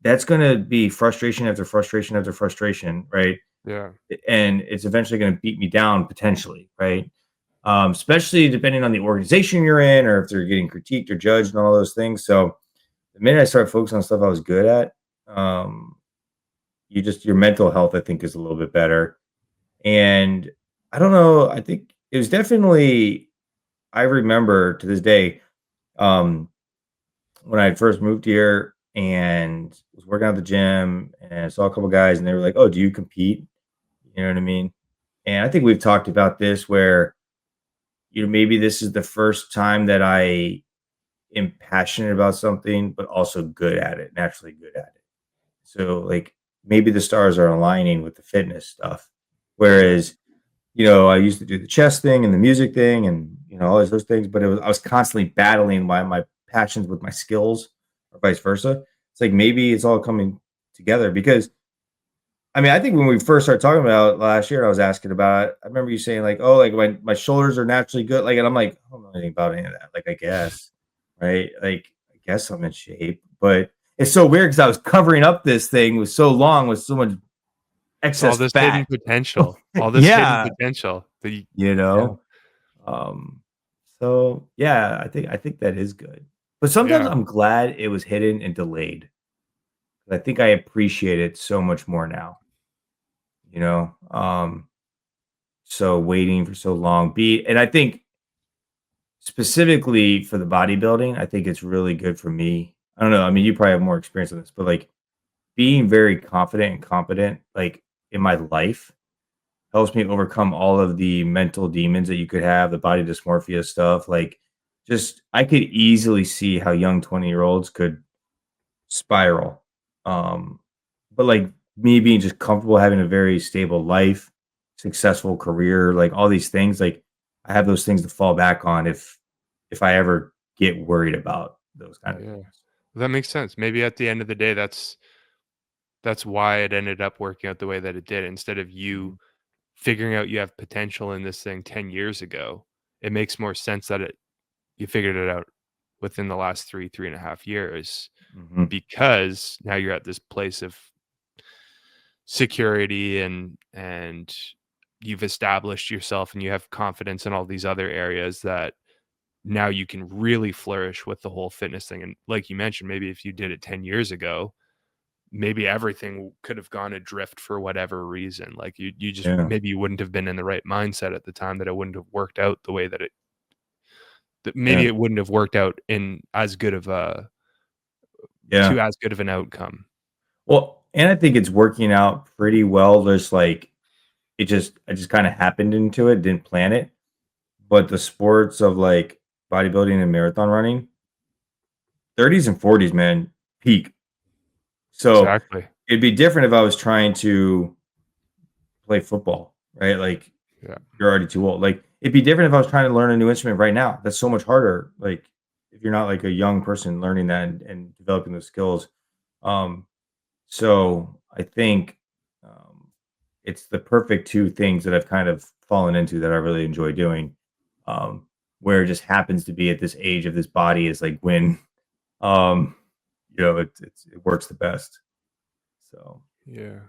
that's gonna be frustration after frustration after frustration, right? Yeah. And it's eventually gonna beat me down potentially, right? Especially depending on the organization you're in or if they're getting critiqued or judged and all those things. So the minute I started focusing on stuff I was good at, um, your mental health, I think, is a little bit better. And I don't know, I think it was definitely I remember to this day, um, when I first moved here and was working out at the gym and I saw a couple guys and they were like, "Oh, do you compete?" You know what I mean? And I think we've talked about this where, maybe this is the first time that I am passionate about something, but also good at it, naturally good at it. So like maybe the stars are aligning with the fitness stuff. Yeah. Whereas, I used to do the chess thing and the music thing and all those things, but I was constantly battling my passions with my skills or vice versa. It's like maybe it's all coming together because I mean, I think when we first started talking about it last year, I was asking about it. I remember you saying like, "Oh, like my shoulders are naturally good." Like, and I'm like, I don't know anything about any of that. Like, I guess, right? Like, I guess I'm in shape, but it's so weird because I was covering up this thing with so long with so much It's all excess this hidden fat. potential, all this hidden Yeah, potential that you you yeah, know. Um, so yeah, I think that is good. But sometimes yeah, I'm glad it was hidden and delayed. I think I appreciate it so much more now. You know. So waiting for so long. And I think specifically for the bodybuilding, I think it's really good for me. I don't know. I mean, you probably have more experience in this, but like being very confident and competent, like in my life, helps me overcome all of the mental demons that you could have, the body dysmorphia stuff. Like, just I could easily see how young 20-year-olds could spiral. Um, but like me being just comfortable having a very stable life, successful career, like all these things, like I have those things to fall back on if I ever get worried about those kind of yeah. things. That makes sense. Maybe at the end of the day, that's why it ended up working out the way that it did. Instead of you Mhm, figuring out you have potential in this thing 10 years ago, it makes more sense that you figured it out within the last 3.5 years, mhm. because now you're at this place of security and you've established yourself and you have confidence in all these other areas that now you can really flourish with the whole fitness thing. And like you mentioned, maybe if you did it 10 years ago, maybe everything could have gone adrift for whatever reason. Like you just Yeah, maybe you wouldn't have been in the right mindset at the time, that it wouldn't have worked out the way that maybe yeah, it wouldn't have worked out in as good of a yeah. to as good of an outcome. Well, and I think it's working out pretty well. There's like I just kind of happened into it, didn't plan it. But the sports of like bodybuilding and marathon running, 30s and 40s, man, peak. So Exactly. it'd be different if I was trying to play football, right? Like Yeah. you're already too old. Like it'd be different if I was trying to learn a new instrument right now. That's so much harder. Like if you're not like a young person learning that and developing those skills. Um, so I think it's the perfect two things that I've kind of fallen into that I really enjoy doing. Um, where it just happens to be at this age of this body is like when it works the best. So Yeah.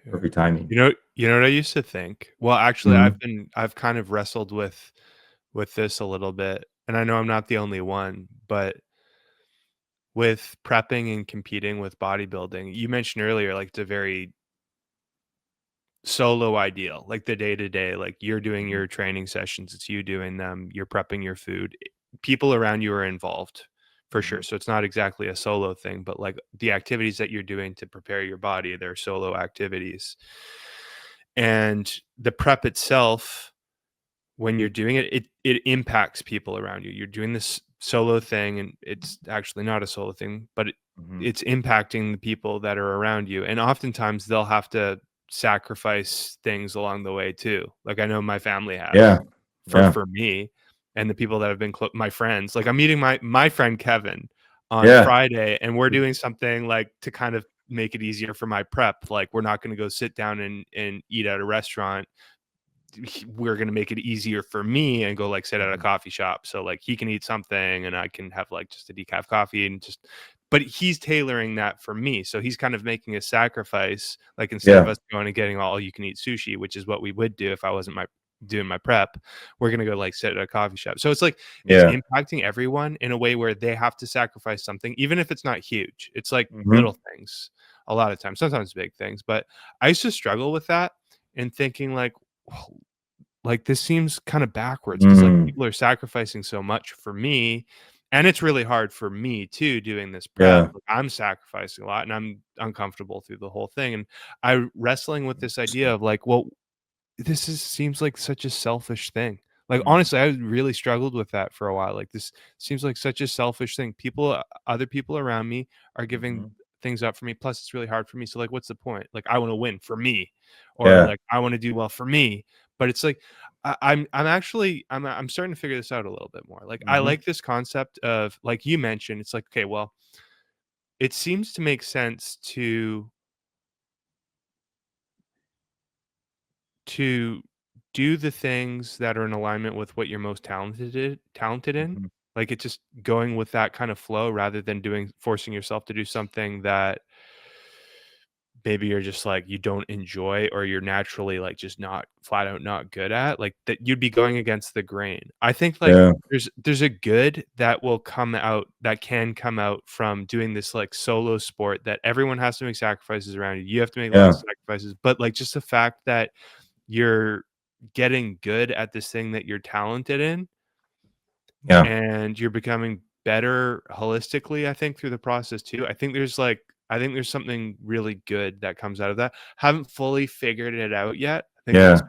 Yeah. Perfect timing. You know what I used to think? Well, actually, Mhm, I've kind of wrestled with this a little bit, and I know I'm not the only one, but with prepping and competing with bodybuilding, you mentioned earlier, like, it's a very solo ideal, like the day to day, like you're doing mhm, your training sessions, it's you doing them, you're prepping your food. People around you are involved for sure. mhm. So it's not exactly a solo thing, but like the activities that you're doing to prepare your body, they're solo activities. And the prep itself, when you're doing it, it impacts people around you. You're doing this solo thing, and it's actually not a solo thing, but Mhm. it's impacting the people that are around you, and oftentimes they'll have to sacrifice things along the way too. Like I know my family has Yeah, yeah, for me, and the people that have been my friends. Like I'm meeting my friend Kevin on yeah, Friday, and we're doing something like to kind of make it easier for my prep. Like we're not going to go sit down and eat at a restaurant. We're going to make it easier for me and go like sit at a mhm. coffee shop so like he can eat something and I can have like just a decaf coffee and just, but he's tailoring that for me, so he's kind of making a sacrifice, like instead of Yeah, us going and getting all you can eat sushi, which is what we would do if I wasn't my doing my prep. We're going to go like sit at a coffee shop, so it's like it's yeah, impacting everyone in a way where they have to sacrifice something, even if it's not huge. It's like mhm, little things a lot of times, sometimes big things, but I used to struggle with that and thinking like, this seems kinda backwards because like, mm, people are sacrificing so much for me, and it's really hard for me too doing this prep. yeah, Like, I'm sacrificing a lot, and I'm uncomfortable through the whole thing, and I wrestling with this idea of like, well, this is seems like such a selfish thing. Like, mm, honestly, I really struggled with that for a while. Like, this seems like such a selfish thing. Other people around me are giving mhm, things up for me. Plus, it's really hard for me. So, like, what's the point? Like, I want to win for me, or yeah, like I want to do well for me. But it's like I'm actually I'm starting to figure this out a little bit more. Like, I mhm, like this concept of like you mentioned. It's like okay, well, it seems to make sense to do the things that are in alignment with what you're most talented in. mhm, Like, it's just going with that kind of flow rather than doing forcing yourself to do something that maybe you're just, like, you don't enjoy or you're naturally, like, just not flat out not good at, like, that you'd be going against the grain. I think, like, yeah, there's a good that will come out that can come out from doing this, like, solo sport that everyone has to make sacrifices around you. You have to make a lot of yeah, sacrifices, but, like, just the fact that you're getting good at this thing that you're talented in, yeah, and you're becoming better holistically, I think, through the process too. I think there's something really good that comes out of that. Haven't fully figured it out yet. I think I'm yeah,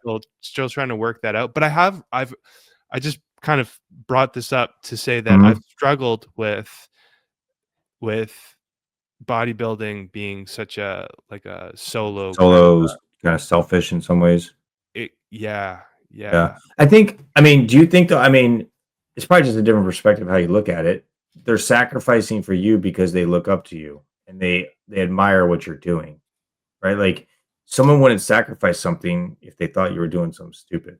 still trying to work that out, but I just kind of brought this up to say that I've mhm. struggled with bodybuilding being such a like a solo kind of Solo's kinda selfish in some ways. yeah, Yeah. yeah. I mean, do you think though I mean, it's probably just a different perspective how you look at it. They're sacrificing for you because they look up to you and they admire what you're doing, right? Like, someone wouldn't sacrifice something if they thought you were doing something stupid.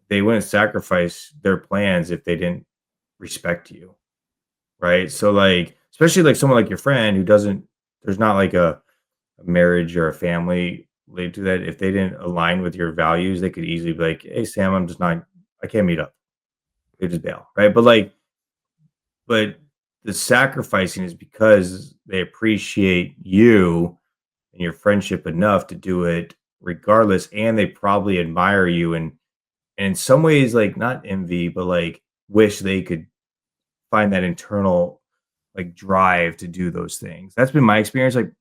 They wouldn't sacrifice their plans if they didn't respect you, right? So, like, especially, like, someone like your friend who doesn't there's not, like, a marriage or a family related to that. If they didn't align with your values, they could easily be like, "Hey, Sam, I'm just not I can't meet up." They just bail, right? But the sacrificing is because they appreciate you and your friendship enough to do it regardless, and they probably admire you and in some ways, like, not envy, but, like, wish they could find that internal, like, drive to do those things. That's been my experience, like,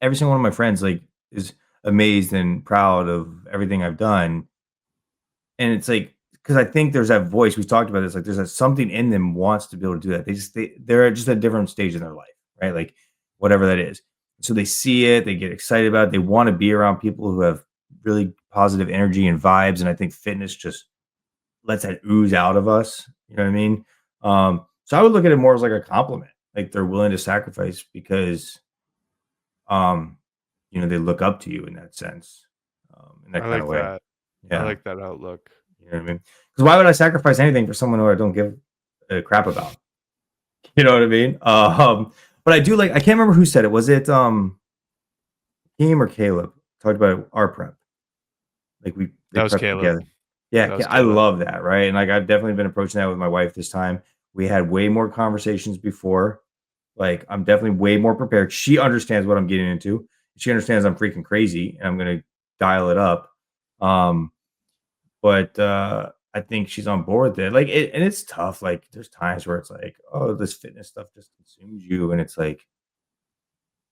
every single one of my friends, like, is amazed and proud of everything I've done, and it's like because I think there's that voice, we talked about this, like, there's something in them wants to be able to do that. They're at just a different stage in their life, right? Like, whatever that is. So they see it, they get excited about it, they wanna be around people who have really positive energy and vibes, and I think fitness just lets that ooze out of us, you know what I mean? So I would look at it more as like a compliment, like, they're willing to sacrifice because, um, they look up to you in that sense, in I that kinda like way. that. I Yeah. like that outlook. You know what I mean? Because why would I sacrifice anything for someone who I don't give a crap about? You know what I mean? But I do like I can't remember who said it. Was it, Hakeem or Caleb? talked about our prep. Like they That was prep Caleb. together. Yeah, That was I Caleb. love that, right? And like I've definitely been approaching that with my wife this time. We had way more conversations before. Like I'm definitely way more prepared. She understands what I'm getting into. She understands I'm freaking crazy and I'm gonna dial it up. Um, but I think she's on board with it. Like and it's tough. Like there's times where it's like, oh, this fitness stuff just consumes you, and it's like,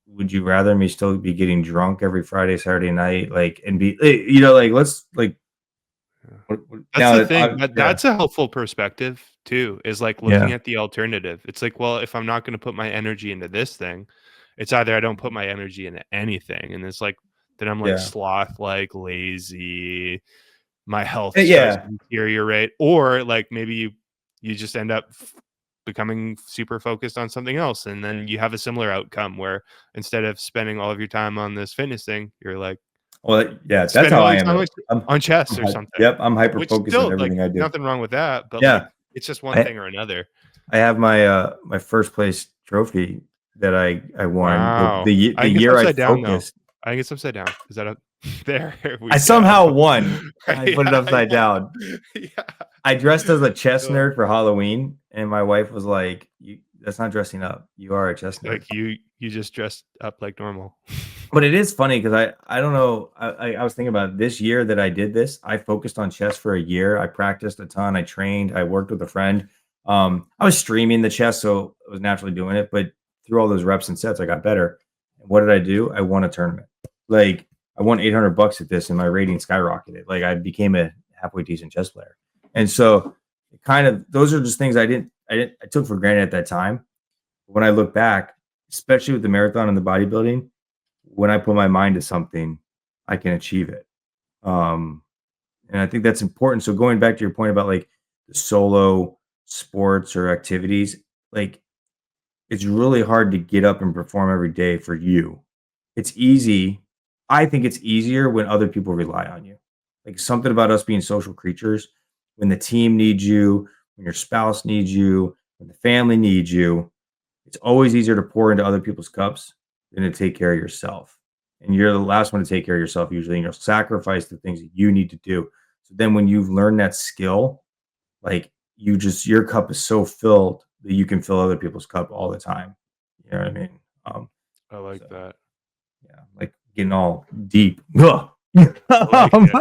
would you rather me still be getting drunk every Friday, Saturday night, like, and be, like, let's like, Yeah. what That's now the that thing, I yeah, that's a helpful perspective too, is, like, looking yeah, at the alternative. It's like, well, if I'm not gonna put my energy into this thing, it's either I don't put my energy into anything, and it's like, then I'm, like, yeah, sloth-like, lazy, my health starts yeah. to deteriorate, or, like, maybe you just end up becoming super focused on something else, and then you have a similar outcome where instead of spending all of your time on this fitness thing, you're, like, Well, yeah, that's spending how all I your am. time on chess I'm or hy something, yep, I'm hyper which focused in still, like, everything I do. nothing wrong with that, but, like, Yeah, it's just one I thing or another. I have my, my first place trophy that I won Wow. I the think it's year I upside down, though. focused. I think it's upside down. Is that up? There we I go. somehow won, and I put it Yeah, upside yeah. down. Yeah. I dressed as a chess Uh, nerd for Halloween, and my wife was like, "You that's not dressing up. You are a chess nerd." like, you just dressed up like normal. But it is funny because I don't know, I was thinking about this year that I did this, I focused on chess for a year, I practiced a ton, I trained, I worked with a friend. I was streaming the chess, so I was naturally doing it, but through all those reps and sets, I got better. And what did I do? I won a tournament. Like, I won $800 at this and my rating skyrocketed. Like, I became a halfway decent chess player. And so, kind of those are just things I took for granted at that time. When I look back, especially with the marathon and the bodybuilding, when I put my mind to something, I can achieve it. Um, and I think that's important. So going back to your point about like the solo sports or activities, like it's really hard to get up and perform every day for you. It's easy. I think it's easier when other people rely on you. Like something about us being social creatures, when the team needs you, when your spouse needs you, when the family needs you, it's always easier to pour into other people's cups than to take care of yourself. And you're the last one to take care of yourself usually, and you'll sacrifice the things that you need to do. So then when you've learned that skill, like your cup is so filled that you can fill other people's cup all the time. You know what I mean? Um, I like so that. yeah, like getting all deep. Ugh. I like Um, it.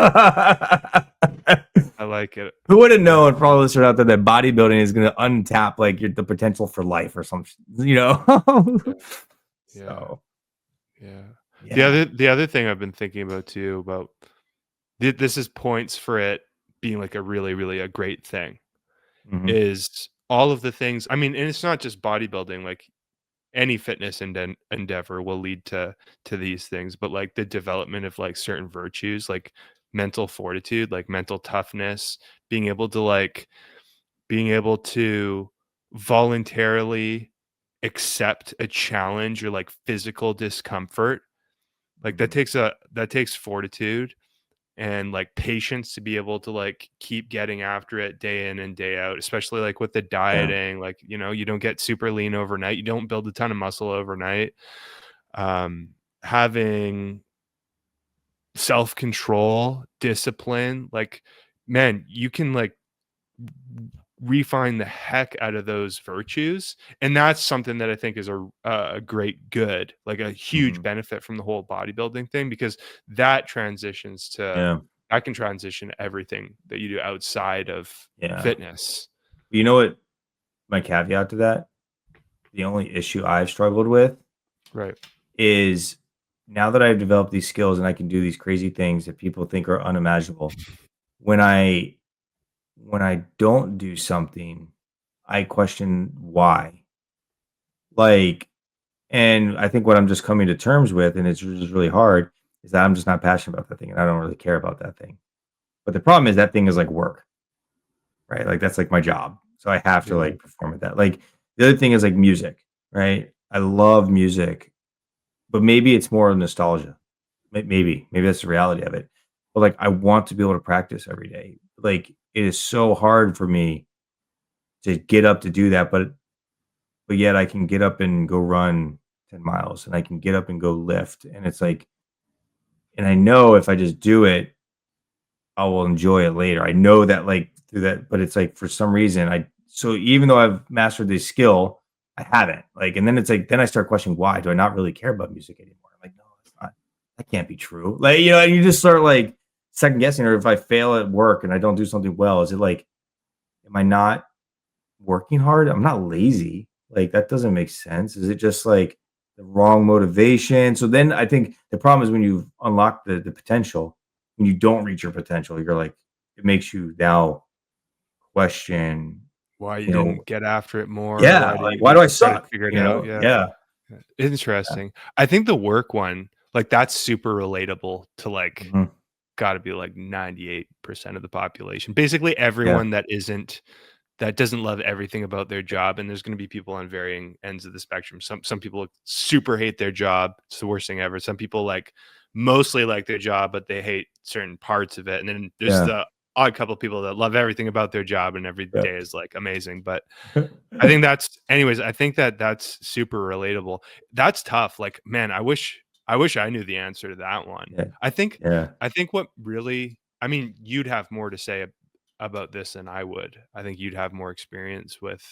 I like it. who would have Yeah. known for all this out there that bodybuilding is going to untap like the potential for life or Yeah. Yeah. So Yeah. yeah. The other thing I've been thinking about too about this is points for it being like a really, really a great thing Mhm. is all of the things. I mean, and it's not just bodybuilding, like any fitness endeavor will lead to these things, but like the development of like certain virtues, like mental fortitude, like mental toughness, being able to like being able to voluntarily accept a challenge or like physical discomfort, like Mhm. that takes fortitude and like patience to be able to like keep getting after it day in and day out, especially like with the Yeah. dieting, like, you don't get super lean overnight, you don't build a ton of muscle overnight. Having self-control, discipline, like, man, you can like refine the heck out of those virtues, and that's something that I think is a great good, like a huge Mhm. benefit from the whole bodybuilding thing, because that transitions to Yeah. that can transition everything that you do outside of Yeah. fitness. You know what my caveat to that? The only issue I've struggled with Right. is now that I've developed these skills and I can do these crazy things that people think are unimaginable, when I don't do something, I question why. Like, and I think what I'm just coming to terms with, and it's just really hard, is that I'm just not passionate about that thing and I don't really care about that thing. But the problem is that thing is like work, right? Like that's like my job. So I have to Yeah. like perform at that. Like the other thing is like music, right? I love music, but maybe it's more nostalgia. Maybe that's the reality of it. But like I want to be able to practice every day. Like it is so hard for me to get up to do that, but yet I can get up and go run 10 miles and I can get up and go lift. And it's like and I know if I just do it, I will enjoy it later. I know that like through that, but it's like for some reason so even though I've mastered this skill, I haven't. Like, and then it's like then I start questioning why do I not really care about music anymore? I'm like, no, it's not. That can't be true. Like, and you just start like second guessing, or if I fail at work and I don't do something well, is it like, am I not working hard? I'm not lazy. Like that doesn't make sense. Is it just like the wrong motivation? So then I think the problem is when you unlock the potential, when you don't reach your potential, you're like it makes you now question, Why you you know, didn't get after it more, or yeah, why like didn't why do you I try to suck? figure it out? Yeah. Yeah, Yeah. yeah. Interesting. I think the work one, like, that's super relatable to, like, Mhm. gotta be, like, 98% of the population. Basically, Yeah, everyone that doesn't love everything about their job, and there's gonna be people on varying ends of the spectrum. Some people super hate their job, it's the worst thing ever. Some people, like, mostly like their job, but they hate certain parts of it, and then there's yeah, the odd couple of people that love everything about their job, and every yeah. day is, like, amazing. But I think I think that that's super relatable. That's tough. Like, man, I wish I knew the answer to that one. Yeah, I think yeah. I think what really I mean, you'd have more to say about this than I would. I think you'd have more experience with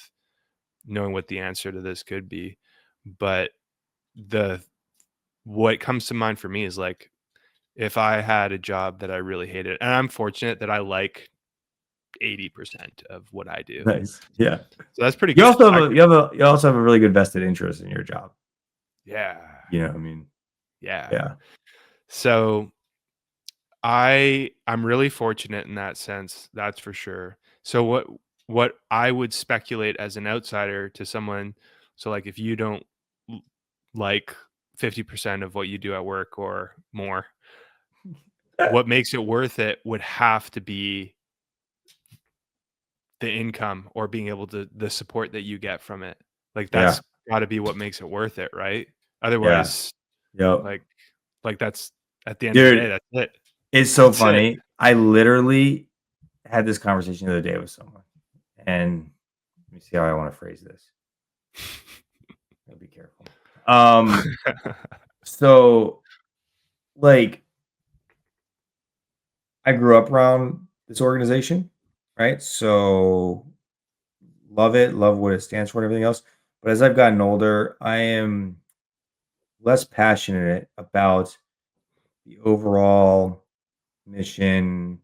knowing what the answer to this could be. But the what comes to mind for me is like if I had a job that I really hated, and I'm fortunate that I like 80% of what I do. Nice. Yeah. So that's pretty You good. also I have a could you also have a really good vested interest in your job. yeah. You know what I mean? Yeah. Yeah. So I'm really fortunate in that sense, that's for sure. So what I would speculate as an outsider to someone, so like if you don't l- like 50% of what you do at work or more, what makes it worth it would have to be the income or being able to the support that you get from it. Like Yeah. that's got to be what makes it worth it, right? Yeah. Otherwise, Yep. like that's at the end of the day, Dude, that's it. it's so That's it. funny. I literally had this conversation the other day with someone, and let me see how I wanna phrase this. Gotta be careful. Um, so, like, I grew up around this organization, right? So, love it, love what it stands for and everything else, but as I've gotten older, I am less passionate about the overall mission,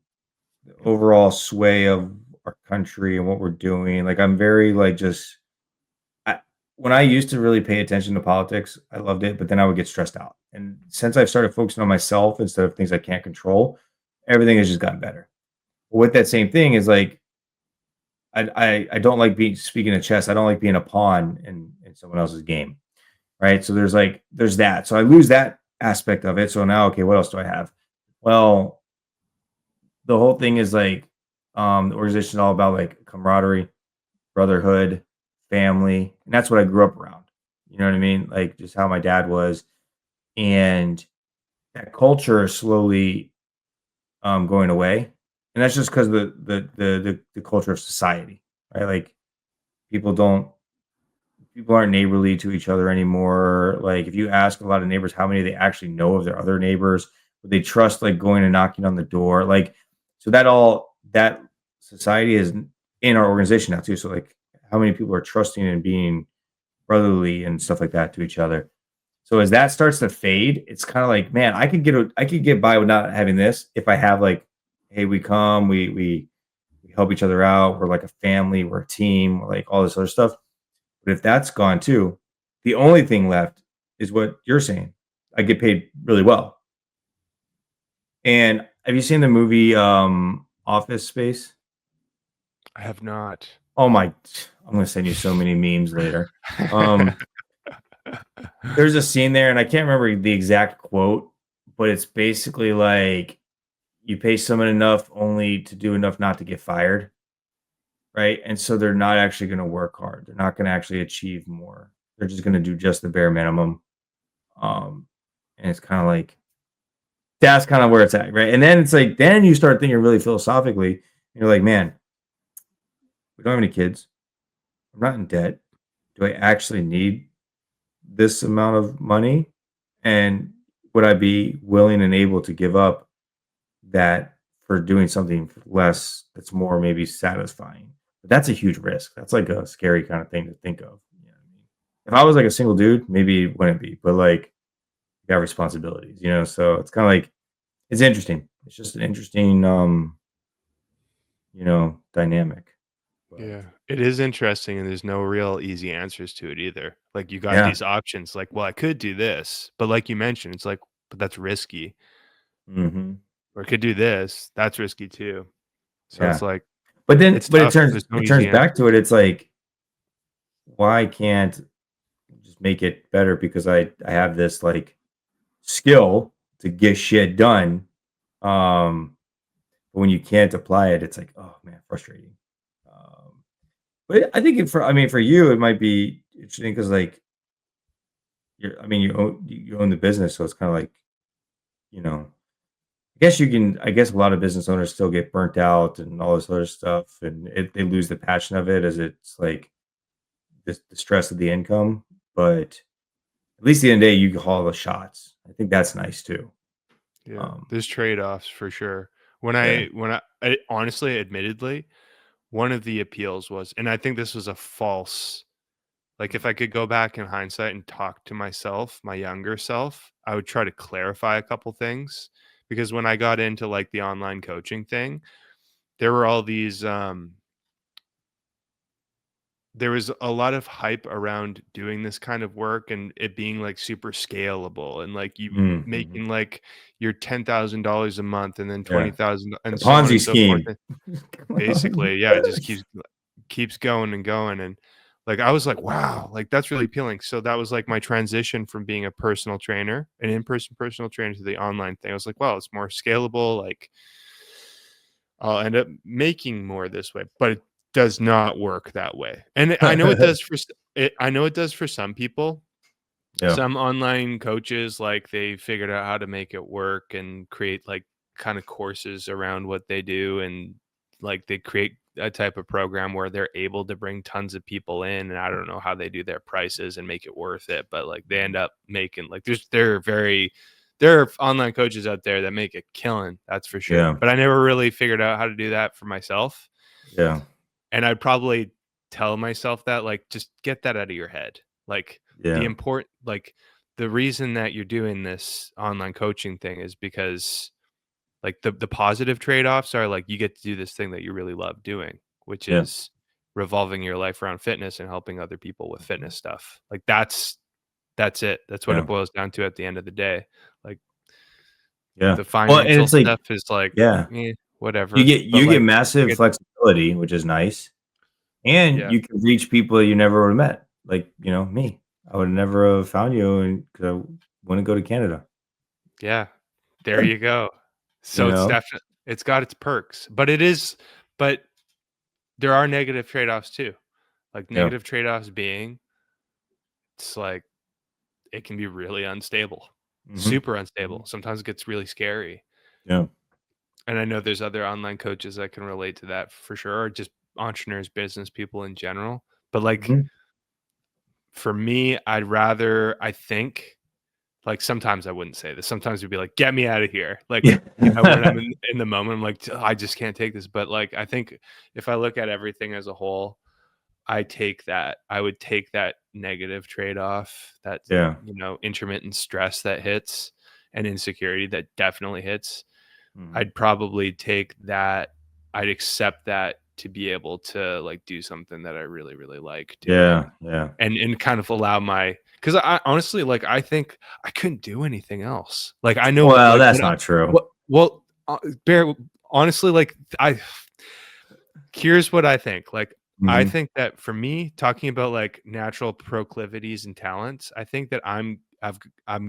the overall sway of our country and what we're doing. Like, I'm very, like, just I when I used to really pay attention to politics, I loved it, but then I would get stressed out. And since I've started focusing on myself instead of things I can't control, everything has just gotten better. With that same thing is like I don't like being speaking of chess. I don't like being a pawn in someone else's game, right? So there's that. So I lose that aspect of it. So now, okay, what else do I have? Well, the whole thing is like the organization is all about like camaraderie, brotherhood, family, and that's what I grew up around. You know what I mean? Like just how my dad was, and that culture is slowly going away, and that's just because the culture of society, right? Like people don't people aren't neighborly to each other anymore. Like if you ask a lot of neighbors how many they actually know of their other neighbors, would they trust like going and knocking on the door, like so that society is in our organization now too. So like how many people are trusting and being brotherly and stuff like that to each other. So as that starts to fade, it's kind of like, man, I could get by with not having this if I have like, hey, we come, we help each other out, we're like a family, we're a team, we're like all this other stuff. But if that's gone too, the only thing left is what you're saying. I get paid really well. And have you seen the movie Office Space? I have not. Oh my, I'm gonna send you so many memes later. Um, there's a scene there, and I can't remember the exact quote, but it's basically like you pay someone enough only to do enough not to get fired, right? And so they're not actually going to work hard. They're not going to actually achieve more. They're just going to do just the bare minimum. Um, and it's kind of like that's kind of where it's at, right? And then it's like then you start thinking really philosophically. And you're like, man, we don't have any kids. I'm not in debt. Do I actually need this amount of money? And would I be willing and able to give up that for doing something less that's more maybe satisfying? But that's a huge risk. That's like a scary kind of thing to think of. You know what I mean? If I was like a single dude, maybe it wouldn't be, but like you got responsibilities, you know? So it's kind of like, it's interesting. It's just an interesting, dynamic. But Yeah. It is interesting, and there's no real easy answers to it either. Like, you got yeah. these options, like, "Well, I could do this," but like you mentioned, it's like, "But that's risky." Hmm. Or, "I could do this." That's risky too. So Yeah. it's like it's But it tough. turns There's no it easy turns back to answers. it. It's like, why can't just make it better because I have this like skill to get shit done. But when you can't apply it, it's like, oh man, frustrating. But I think for I mean for you, it might be interesting because like you own the business, so it's kind of like you know I guess a lot of business owners still get burnt out and all this other stuff, and they lose the passion of it as it's like the stress of the income. But at least at the end of the day, you can call the shots. I think that's nice too. Yeah. Um, There's trade-offs for sure. yeah. I honestly, admittedly, one of the appeals was, and I think this was a false, like, if I could go back in hindsight and talk to myself, my younger self, I would try to clarify a couple things, because when I got into, like, the online coaching thing, there were all these, there was a lot of hype around doing this kind of work and it being, like, super scalable, and, like, you Mhm. making, like, your $10,000 a month and then Yeah. 20,000 The and so on Ponzi and so forth, scheme. and basically, yeah, it just keeps going and going, and, like, I was like, "Wow," like, that's really appealing. So that was, like, my transition from being a personal trainer, an in-person personal trainer, to the online thing. I was like, "Well, it's more scalable, like, I'll end up making more this way," but it does not work that way. And I know it does for I know it does for some people. Yeah. Some online coaches, like, they figured out how to make it work and create, like, kinda courses around what they do, and, like, they create a type of program where they're able to bring tons of people in, and I don't know how they do their prices and make it worth it, but, like, they end Mhm. up making, like, there are online coaches out there that make a killing, that's for sure, Yeah. but I never really figured out how to do that for myself, Yeah. and I'd probably tell myself that, like, "Just get that out of your head." Like, Yeah. the reason that you're doing this online coaching thing is because, like, the positive trade-offs are, like, you get to do this thing that you really love doing, which Yeah. is revolving your life around fitness and helping other people with Mhm. fitness stuff. Like, that's it. That's what it Yeah. boils down to at the end of the day. Like, Yeah. the Well, and financial it's like stuff is like, yeah. whatever, but, You get like, I massive get flexibility, which is nice, and yeah. you can reach people you never would have met, like, me. I would never have found you and 'cause I wouldn't go to Canada, Yeah, there you go. you So know? it's got its perks, but but there are negative trade-offs too. Like, Yeah. negative trade-offs being, it's like, it can be really unstable, Mhm. super unstable. Mhm. Sometimes it gets really scary, Yeah. and I know there's other online coaches that can relate to that for sure, or just entrepreneurs, business people in general. But, like, Mhm. for me, I think, like, sometimes I wouldn't say this. Sometimes it'd be like, "Get me out of here." Like, Yeah. when I'm in the moment, I'm like, I just can't take this." But, like, I think if I look at everything as a whole, I would take that negative trade-off, that, Yeah. intermittent stress that hits and insecurity that definitely hits. Mhm. I'd probably take that. I'd accept that to be able to, like, do something that I really, really like doing, Yeah. Yeah. and kind of allow my, because I honestly, like, I think I couldn't do anything else. Like, I know, Well, like, that's not true. what well, bear honestly, like, I here's what I think. Like, I Mhm. think that for me, talking about, like, natural proclivities and talents, I think that I'm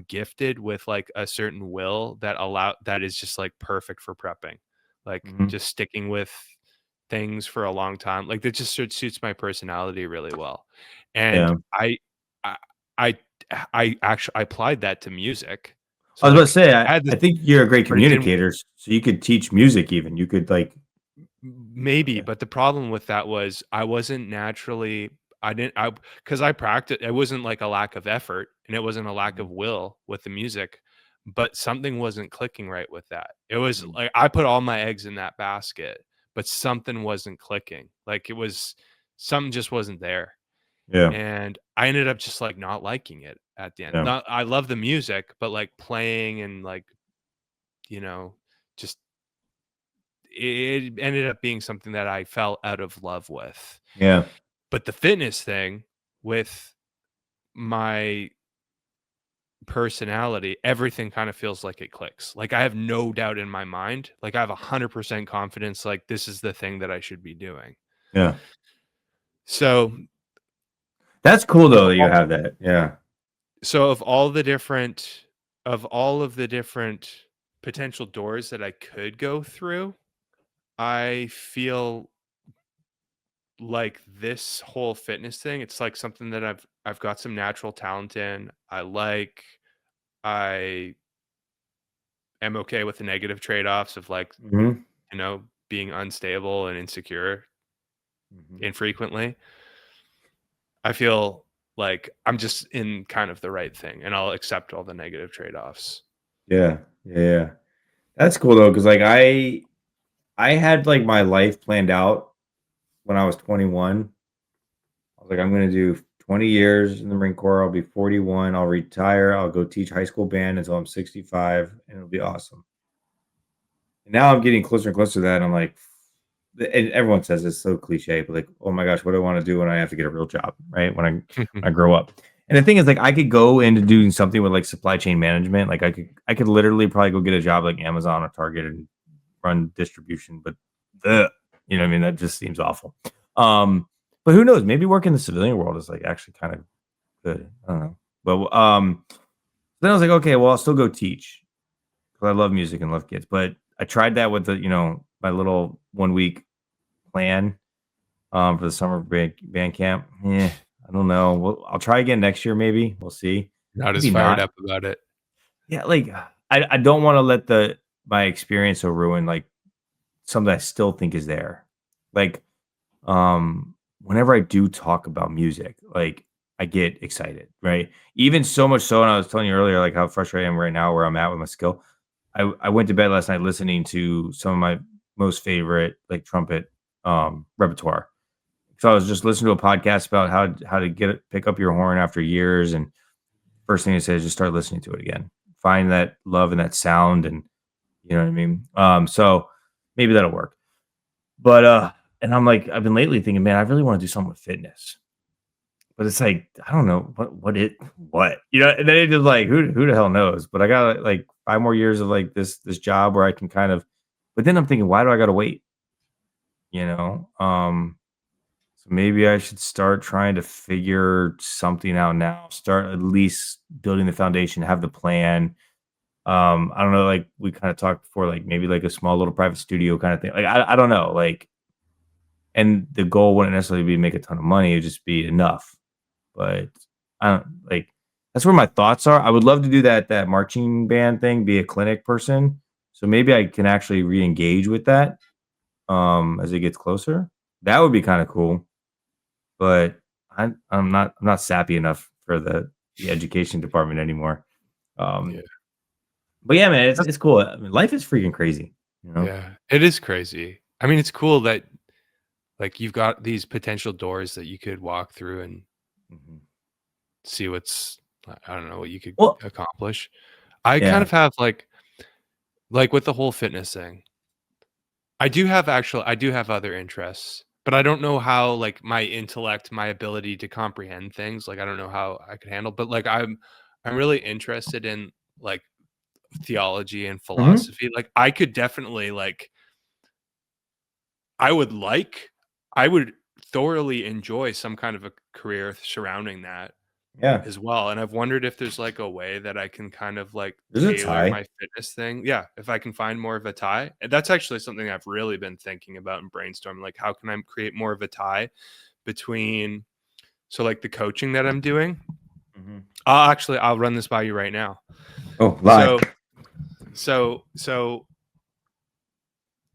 gifted with, like, a certain will that is just, like, perfect for prepping. Like, Mhm. just sticking with things for a long time. Like, that just suits my personality really well. And Yeah. I I I actually I applied that to music. I So, was about to like, say, I had this, I think you're a great but it didn't. communicator, so you could teach music even. You could like Maybe, okay. but the problem with that was I wasn't naturally I didn't I because I practiced, it wasn't like a lack of effort, and it wasn't a lack of Mhm. will with the music, but something wasn't clicking right with that. It was Mm. like I put all my eggs in that basket, but something wasn't clicking. Like it was something just wasn't there. Yeah. And I ended up just like not liking it at the end. Yeah. Not I love the music, but like playing and like, you know, just it ended up being something that I fell out of love with. Yeah. But the fitness thing with my personality, everything kind of feels like it clicks. Like I have no doubt in my mind. Like I have 100% confidence like this is the thing that I should be doing. Yeah. So That's cool of though that you all, have that. Yeah. of all the different of all of the different potential doors that I could go through, I feel like this whole fitness thing, it's like something that I've got some natural talent in. I am okay with the negative trade-offs of like, Mhm. being unstable and insecure Mhm. infrequently. I feel like I'm just in kind of the right thing and I'll accept all the negative trade-offs. Yeah. Yeah. Yeah. That's cool though, because like I had like my life planned out when I was 21. I was like, I'm gonna do 20 years in the Marine Corps. I'll be 41. I'll retire. I'll go teach high school band until I'm 65, and it'll be awesome. And now I'm getting closer and closer to that. And I'm like, and everyone says it's so cliche, but like, oh my gosh, what do I want to do when I have to get a real job, right? When I grow up. And the thing is, like, I could go into doing something with like supply chain management. Like, I could literally probably go get a job like Amazon or Target and run distribution. But the, what I mean, that just seems awful. Um, but who knows? Maybe work in the civilian world is like actually kind of good. I don't know. But then I was like, okay, well, I'll still go teach because I love music and love kids. But I tried that with my little 1 week plan for the summer band camp. Yeah, I don't know. Well, I'll try again next year. Maybe we'll see. Not as Maybe fired not. up about it. Yeah, like I don't want to let the my experience so ruin like something I still think is there. Like whenever I do talk about music, like I get excited, right? Even so much so, and I was telling you earlier, like how frustrated I am right now where I'm at with my skill. I went to bed last night listening to some of my most favorite like trumpet repertoire. So I was just listening to a podcast about how to pick up your horn after years, and first thing they say is just start listening to it again. Find that love and that sound, and you know what I mean. So maybe that'll work. But and I'm like, I've been lately thinking, man, I really want to do something with fitness. But it's like, I don't know what, and then it just like who the hell knows? But I got like 5 more years of like this job where I can kind of, but then I'm thinking, why do I gotta wait? You know? So maybe I should start trying to figure something out now. Start at least building the foundation, have the plan. I don't know, like we kind of talked before, like maybe like a small little private studio kind of thing. Like I don't know, like, and the goal wouldn't necessarily be to make a ton of money, it'd just be enough. But I don't like that's where my thoughts are. I would love to do that marching band thing, be a clinic person. So maybe I can actually re-engage with that as it gets closer. That would be kind of cool. But I'm not sappy enough for the education department anymore. Yeah. Um, but yeah, man, it's That's it's cool. I mean, life is freaking crazy, you know? yeah, it is crazy. I mean, it's cool that, like, you've got these potential doors that you could walk through and Mhm. see what's I don't know, what you could Well, accomplish. I kind yeah. of have, like, with the whole fitness thing, I do have other interests, but I don't know how, like, my intellect, my ability to comprehend things, like, I don't know how I could handle but, like, I'm really interested in, like, theology and Mhm. philosophy. Like, I could definitely, like I would like I would thoroughly enjoy some kind of a career surrounding that Yeah. as well, and I've wondered if there's, like, a way that I can kind of, like, There's a tailor tie. my fitness thing yeah, if I can find more of a tie, and that's actually something I've really been thinking about and brainstorming, like, how can I create more of a tie between like, the coaching that I'm doing Mhm. I'll run this by you right now. Oh, live. So so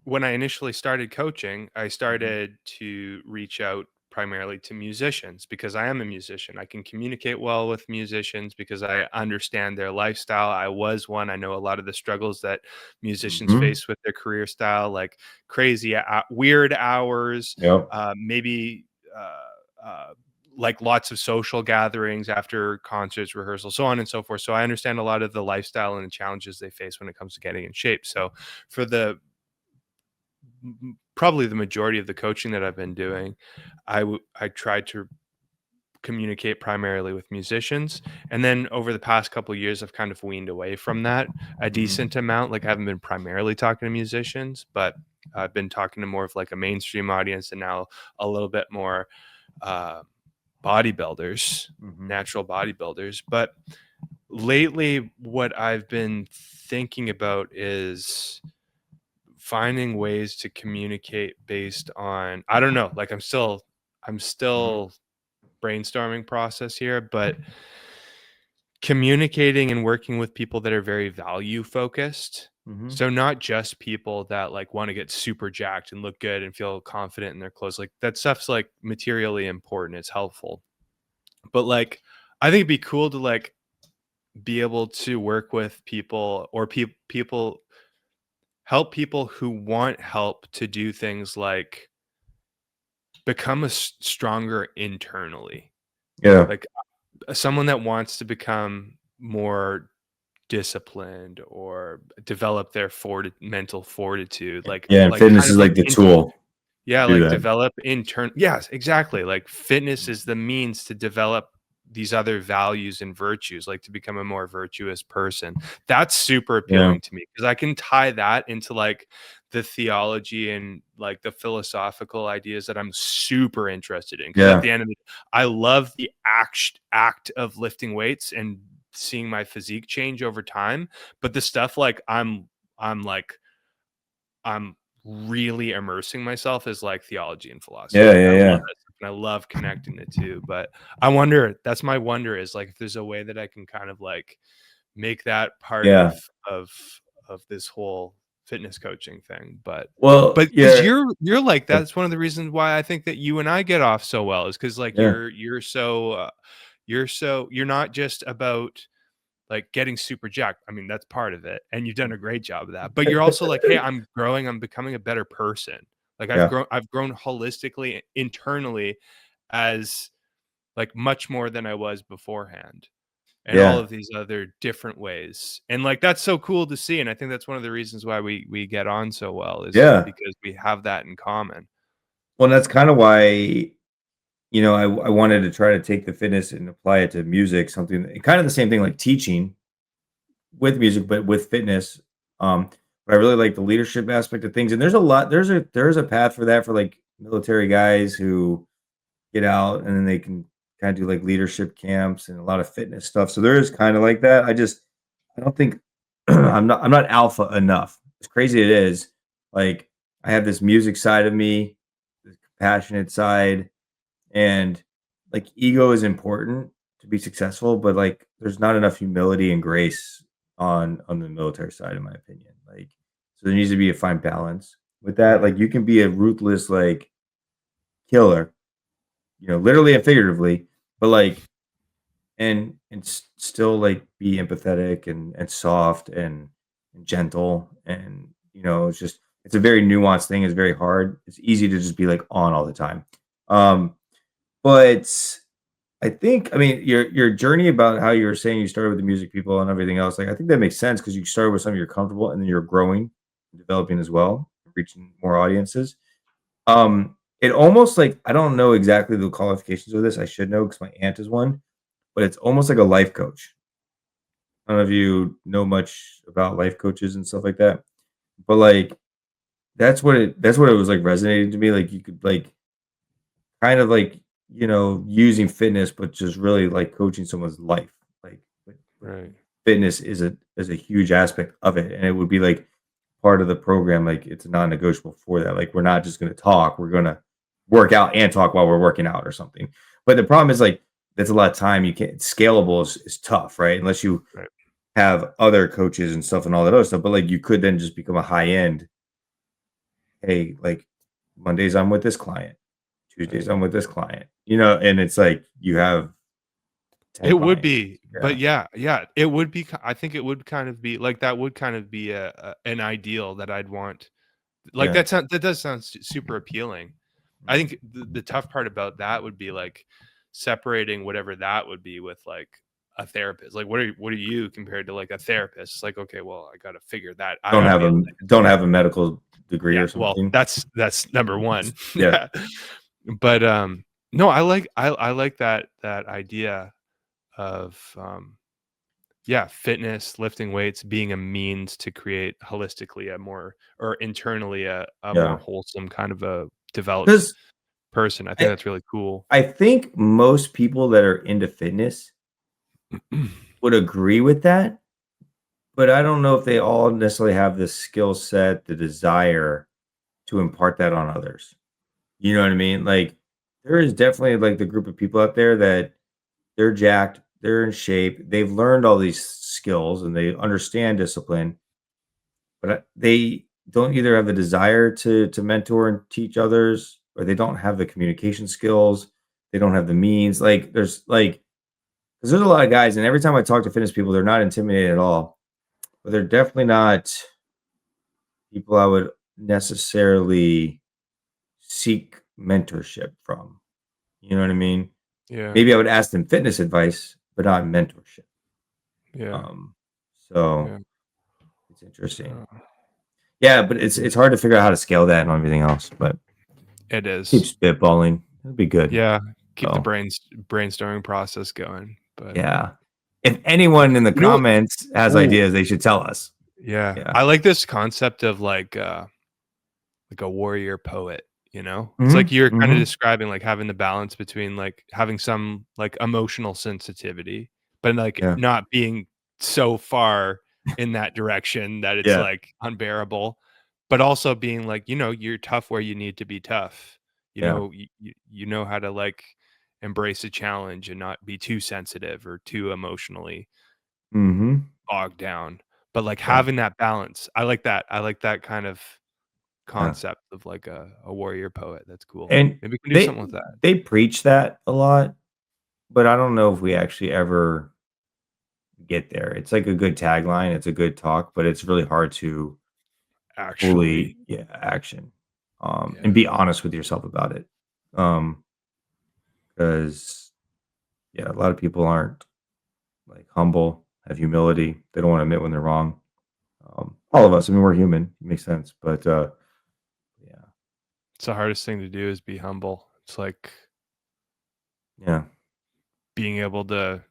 when I initially started coaching, I Mhm. started to reach out primarily to musicians because I am a musician. I can communicate well with musicians because I understand their lifestyle. I was one. I know a lot of the struggles that musicians Mhm. face with their career style, like crazy, weird hours, Yep. maybe. Uh, like lots of social gatherings after concerts, rehearsals, so on and so forth. So I understand a lot of the lifestyle and the challenges they face when it comes to getting in shape. So for the probably the majority of the coaching that I've been doing, I tried to communicate primarily with musicians, and then over the past couple of years, I've kind of weaned away from that a Mhm. decent amount. Like I haven't been primarily talking to musicians, but I've been talking to more of like a mainstream audience, and now a little bit more uh, bodybuilders, Mhm. natural bodybuilders. But lately, what I've been thinking about is finding ways to communicate based on I don't know, like I'm Mhm. still brainstorming process here, but communicating and working with people that are very value focused. Mhm. So not just people that like want to get super jacked and look good and feel confident in their clothes. Like that stuff's like materially important. It's helpful. But like I think it'd be cool to like be able to work with people or people help people who want help to do things like become stronger internally. Yeah. Like someone that wants to become more disciplined or develop their mental fortitude, Yeah, and like fitness kind is of like like the tool to yeah, do like that. develop intern yes, exactly. Like fitness is Mhm. the means to develop these other values and virtues, like to become a more virtuous person. That's super Yeah. appealing to me because I can tie that into like the theology and like the philosophical ideas that I'm super interested in. Because at Yeah. the end of it, I love the act of lifting weights and seeing my physique change over time. But the stuff like I'm like I'm really immersing myself is like theology and Yeah, philosophy. yeah, I love yeah. it, and I love connecting the 2, but I wonder that's my wonder is, like, if there's a way that I can kind of, like, make that part Yeah. of this whole fitness coaching thing, Well, but because yeah. you're like that's one of the reasons why I think that you and I get off so well is because like, Yeah. you're not just about like getting super jacked. I mean, that's part of it. And you've done a great job of that. But you're also like, hey, I'm growing, I'm becoming a better person. Like Yeah. I've grown holistically internally as like much more than I was beforehand. And all Yeah. of these other different ways. And like that's so cool to see. And I think that's one of the reasons why we get on so well is Yeah. because we have that in common. Well, that's kinda why, I wanted to try to take the fitness and apply it to music, something kind of the same thing like teaching with music, but with fitness. But I really like the leadership aspect of things, and there's a path for that for, like, military guys who get out and then they can kinda do, like, leadership camps and a lot of fitness stuff, so there is kinda like that. I don't think I'm not alpha enough. As crazy it is, like, I have this music side of me, this compassionate side, and, like, ego is important to be successful, but, like, there's not enough humility and grace on the military side, in my opinion, like, so there needs to be a fine balance with that. Right. Like, you can be a ruthless, like, killer, literally and figuratively, but, like, still, like, be empathetic and soft and gentle, and, it's a very nuanced thing, it's very hard. It's easy to just be, like, on all the time. Um, but I mean, your journey about how you were saying you started with the music people and everything else, like, I think that makes sense because you started with something you're comfortable and then you're growing, developing as well, reaching more audiences. It almost like I don't know exactly the qualifications of this. I should know because my aunt is one, but it's almost like a life coach. I don't know if you know much about life coaches and stuff like that, but like that's what it was like resonating to me. Like you could like kind of like using fitness, but just really like coaching someone's life. Like, but Right. fitness is a huge aspect of it, and it would be like part of the program. Like it's non-negotiable for that. Like we're not just going to talk; we're going to work out and talk while we're working out or something. But the problem is like that's a lot of time. You can't scalable is tough, right? Unless you Right. have other coaches and stuff and all that other stuff. But like you could then just become a high end. Hey, like Mondays I'm with this client. Tuesdays I'm with this client, you know, and it's like you have 10 It would clients. be, but Yeah. yeah, yeah, it would be ki I think it would kind of be like, that would kind of be a an ideal that I'd want. Like, Yeah. that does sound super appealing. I Mhm. think the tough part about that would be, like, separating whatever that would be with, like, a therapist. Like, what are you compared to, like, a therapist? It's like, "Okay, well, I Don't gotta have be a able to answer don't that." have a medical degree Yeah, or well, something. that's number 1. Yeah. Yeah. But, no, I like that idea of, yeah, fitness, lifting weights, being a means to create holistically a more or internally a more Yeah. wholesome kind of a developed 'Cause person. I think I that's really cool. I think most people that are into fitness would agree with that, but I don't know if they all necessarily have the skill set, the desire to impart that on others. You know what I mean? Like, there is definitely, like, the group of people out there that they're jacked, they're in shape, they've learned all these skills, and they understand discipline, but, they don't either have the desire to mentor and teach others, or they don't have the communication skills, they don't have the means, like, 'cause there's a lot of guys, and every time I talk to fitness people, they're not intimidated at all, but they're definitely not people I would necessarily seek mentorship from, you know what I mean? Yeah, Maybe I would ask them fitness advice, but not mentorship. yeah, Um, so yeah. it's interesting. Uh, Yeah, but it's yeah. it's hard to figure out how to scale that and everything else, but It keep is. spitballing. It'll be good. Yeah, keep the So, brainstorming process going, but yeah. If anyone in the you know what? comments has Ooh, ideas, they should tell us. yeah. Yeah. I like this concept of, like a warrior poet, you know? It's like Mhm, you're kinda mhm. describing, like, having the balance between, like, having some, like, emotional sensitivity, but, like, Yeah. not being so far in that direction that it's, Yeah, like, unbearable, but also being, like, you're tough where you need to be tough. yeah. You know how to, like, embrace a challenge and not be too sensitive or too emotionally Mhm. bogged down, but, like, Yeah, having that balance, I like that. I like that kind of yeah. concept of like a warrior poet. That's cool. And Maybe we can do they something with that. they preach that a lot, but I don't know if we actually ever get there. It's like a good tagline, it's a good talk, but it's really hard to Actually, fully, yeah, action, and yeah, be honest with yourself about it. Um, because yeah, a lot of people aren't, like, humble, have humility, they don't wanna admit when they're wrong. All of us, I mean, we're human, it makes sense, but, yeah, it's the hardest thing to do is be humble. It's like yeah, being able to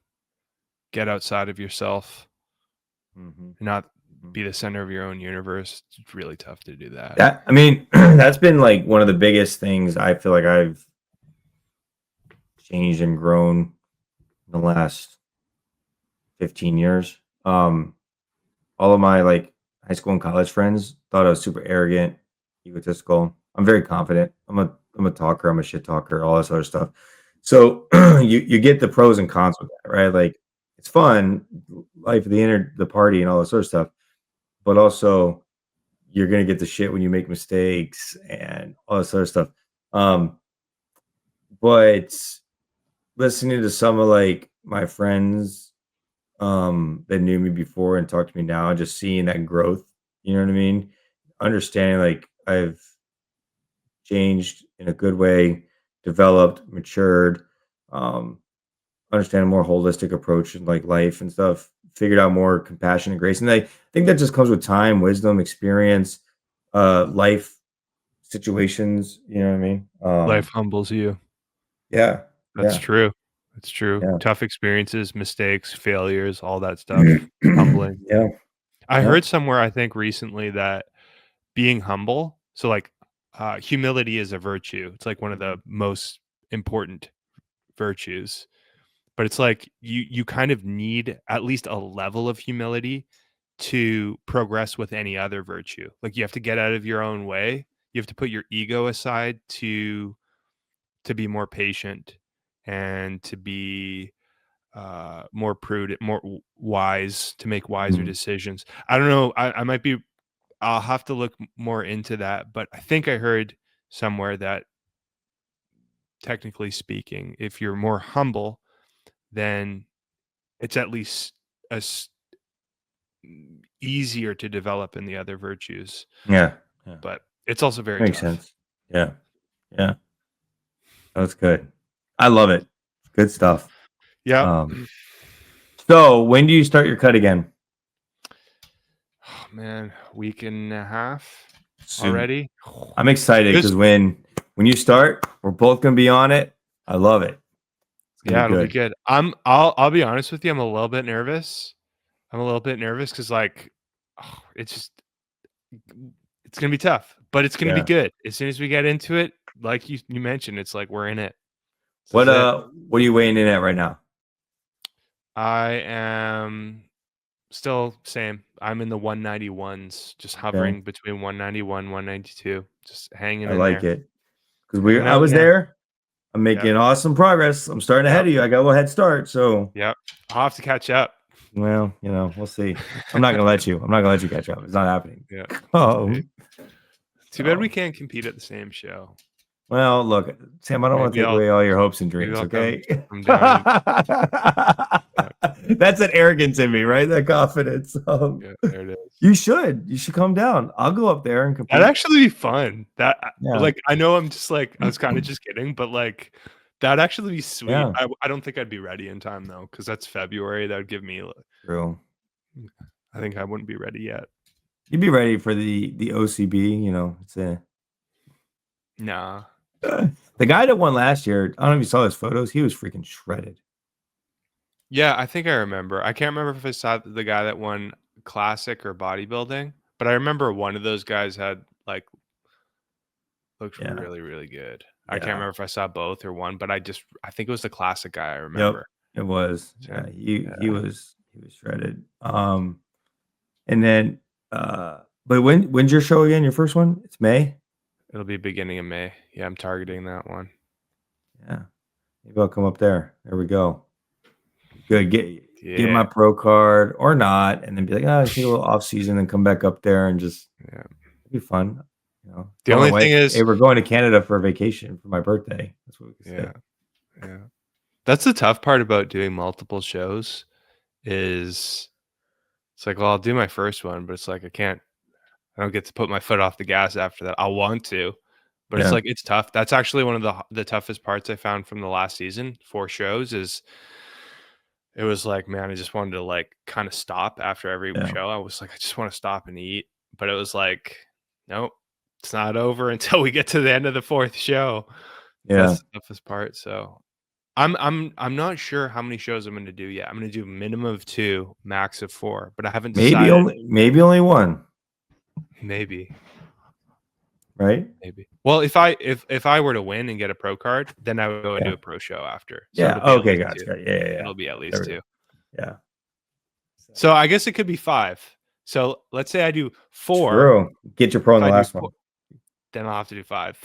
get outside of yourself mhm, and not mhm. be the center of your own universe. It's really tough to do that. That I mean, that's been, like, one of the biggest things I feel like I've changed and grown in the last 15 years. All of my, like, high school and college friends thought I was super arrogant, egotistical. I'm very confident. I'm a talker, I'm a shit talker, all this other stuff. So, you get the pros and cons with that, right? Like, it's fun, life of the party and all this other stuff, but also you're gonna get the shit when you make mistakes and all this other stuff. Um, but listening to some of, like, my friends, that knew me before and talked to me now, just seeing that growth, you know what I mean? Understanding, like, I've changed in a good way, developed, matured, um, understand a more holistic approach in, like, life and stuff, figured out more compassion and grace, and I think that just comes with time, wisdom, experience, life situations, you know what I mean? Life humbles you. Yeah, That's yeah, true. That's true. yeah. Tough experiences, mistakes, failures, all that stuff. It's humbling. Yeah, I yeah. heard somewhere, I think recently, that being humble, so like humility is a virtue. It's like one of Mhm, the most important virtues. But it's like you kind of need at least a level of humility to progress with any other virtue. Like, you have to get out of your own way. You have to put your ego aside to be more patient and to be more prudent, more wise, to make wiser mhm. decisions. I don't know. I might be. I'll have to look more into that. But I think I heard somewhere that technically speaking. If you're more humble, then it's at least as easier to develop in the other virtues, Yeah. Yeah. but it's also very Makes tough. sense. Yeah. Yeah. That's good. I love it. Good stuff. Yep. So when do you start your cut again? Oh, man, week and a half Soon. already. I'm excited This because when you start, we're both gonna be on it. I love it. It's gonna be Yeah, it'll be good. good. I'll be honest with you, I'm a little bit nervous. I'm a little bit nervous because, like, it's just it's gonna be tough, but it's gonna be Yeah. good. As soon as we get into it, like you mentioned, it's like we're in it. This is it. What are you weighing in at right now? I am still same. I'm in the 191s, just Okay. hovering between 191, 192, just hanging I in like there. it. Because Hanging I out, was man. there. I'm Yep. making awesome progress. I'm starting ahead Yep. of you. I got a little head start. So, Yep. I'll have to catch up. well, we'll see. I'm not gonna let you. I'm not gonna let you catch up. It's not happening. Yeah. We'll see. Um, Too bad we so can't compete at the same show. well, look, Sam, I don't want to Maybe take I'll away all your hopes and maybe dreams, I'll okay? come down and yeah, That's an arrogance in me, right? That confidence. yeah, there it is. You should. You should come down. I'll go up there and That'd compete. actually be fun. That Yeah. like, I know I'm just like I was kinda just kidding, but, like, that'd actually be sweet. Yeah. I don't think I'd be ready in time though, because that's February. That would give me True. I think I wouldn't be ready yet. You'd be ready for the OCB, it's a Nah. the guy that won last year, I don't know if you saw his photos, he was freaking shredded. Yeah, I think I remember. I can't remember if I saw the guy that won classic or bodybuilding, but I remember one of those guys had, like, looked Yeah. really, really good. I can't Yeah. remember if I saw both or one, but I think it was the classic guy I Yep. remember. It was. So, Yeah, he yeah, was shredded. And then but when's your show again? Your first one? It's May? it'll be beginning of May. Yeah, I'm targeting that one. Yeah. Maybe I'll come up there. There we go. Good. Get Yeah, my pro card or not, and then be like, oh, take a little off season and come back up there and just yeah. it'd be fun. The Tell my only wife, thing is hey, we're going to Canada for a vacation for my birthday. That's what we can yeah, say. yeah. That's the tough part about doing multiple shows is it's like, well, I'll do my first one, but it's like I don't get to put my foot off the gas after that. I'll want to, but it's Yeah. like it's tough. That's actually one of the toughest parts I found from the last season, 4 shows, is it was like, man, I just wanted to, like, kinda stop after every Yeah. show. I was like, "I just wanna stop and eat," but it was like, "Nope, it's not over until we get to the end of the 4th show." Yeah. That's the toughest part, so I'm not sure how many shows I'm gonna do yet. I'm gonna do a minimum of 2, max of 4, but I haven't decided. Maybe only one, Maybe, right? maybe. Well, if I were to win and get a pro card, then I would go and do Yeah. a pro show after, so Yeah. it'll be at Okay, least 2. gotcha. Yeah, yeah, yeah. It'll be at There least we go. 2. Yeah. So So I guess it could be 5. So let's say I do 4. true. Get your pro If in the I do last 4, one. then I'll have to do 5.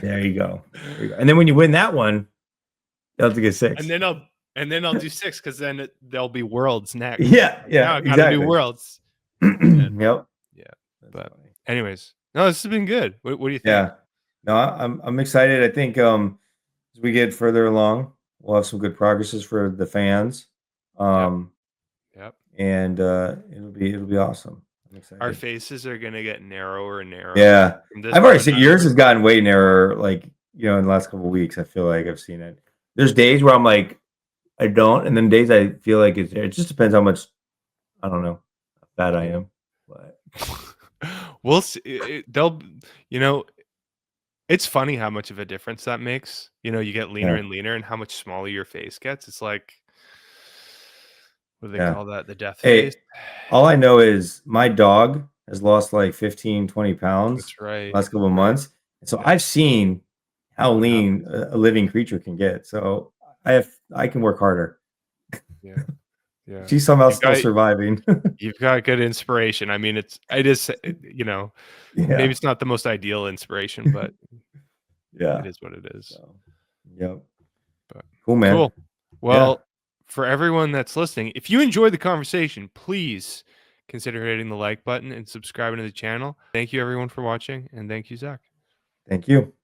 There you go. There you go. And then when you win that one, you'll have to get And 6. then I'll do 6 because then there'll be Worlds next. Yeah, Like, now yeah, I gotta do exactly. Worlds. And Yep. yeah, That's but funny. anyways. No, this has been good. What do you think? Yeah. No, I'm excited. I think as we get further along, we'll have some good progresses for the fans. Yep, Um yep. and it'll be awesome. I'm Our excited. faces are gonna get narrower and narrower Yeah. from this I've already point seen yours onward. has gotten way narrower, like, in the last couple of weeks. I feel like I've seen it. There's days where I'm like, I don't, and then days I feel like it just depends how much, I don't know, how fat I Yeah. am. But We'll see. They'll, you know, it's funny how much of a difference that makes. You get leaner yeah, and leaner and how much smaller your face gets. It's like, what do they yeah. call that? The death face? Hey, all I know is my dog has lost like 15, 20 pounds That's right. last couple of Right. months. And so Yeah. I've seen how What lean happens? a living creature can get. So I can work harder. Yeah. Yeah. She's somehow You've still got surviving. you've got good inspiration. I mean, it is, maybe Yeah. it's not the most ideal inspiration, but it Yeah. is what it is. So, yep. But Cool, man. cool. Yeah. Well, for everyone that's listening, if you enjoyed the conversation, please consider hitting the like button and subscribing to the channel. Thank you everyone for watching, and thank you, Zach. Thank you.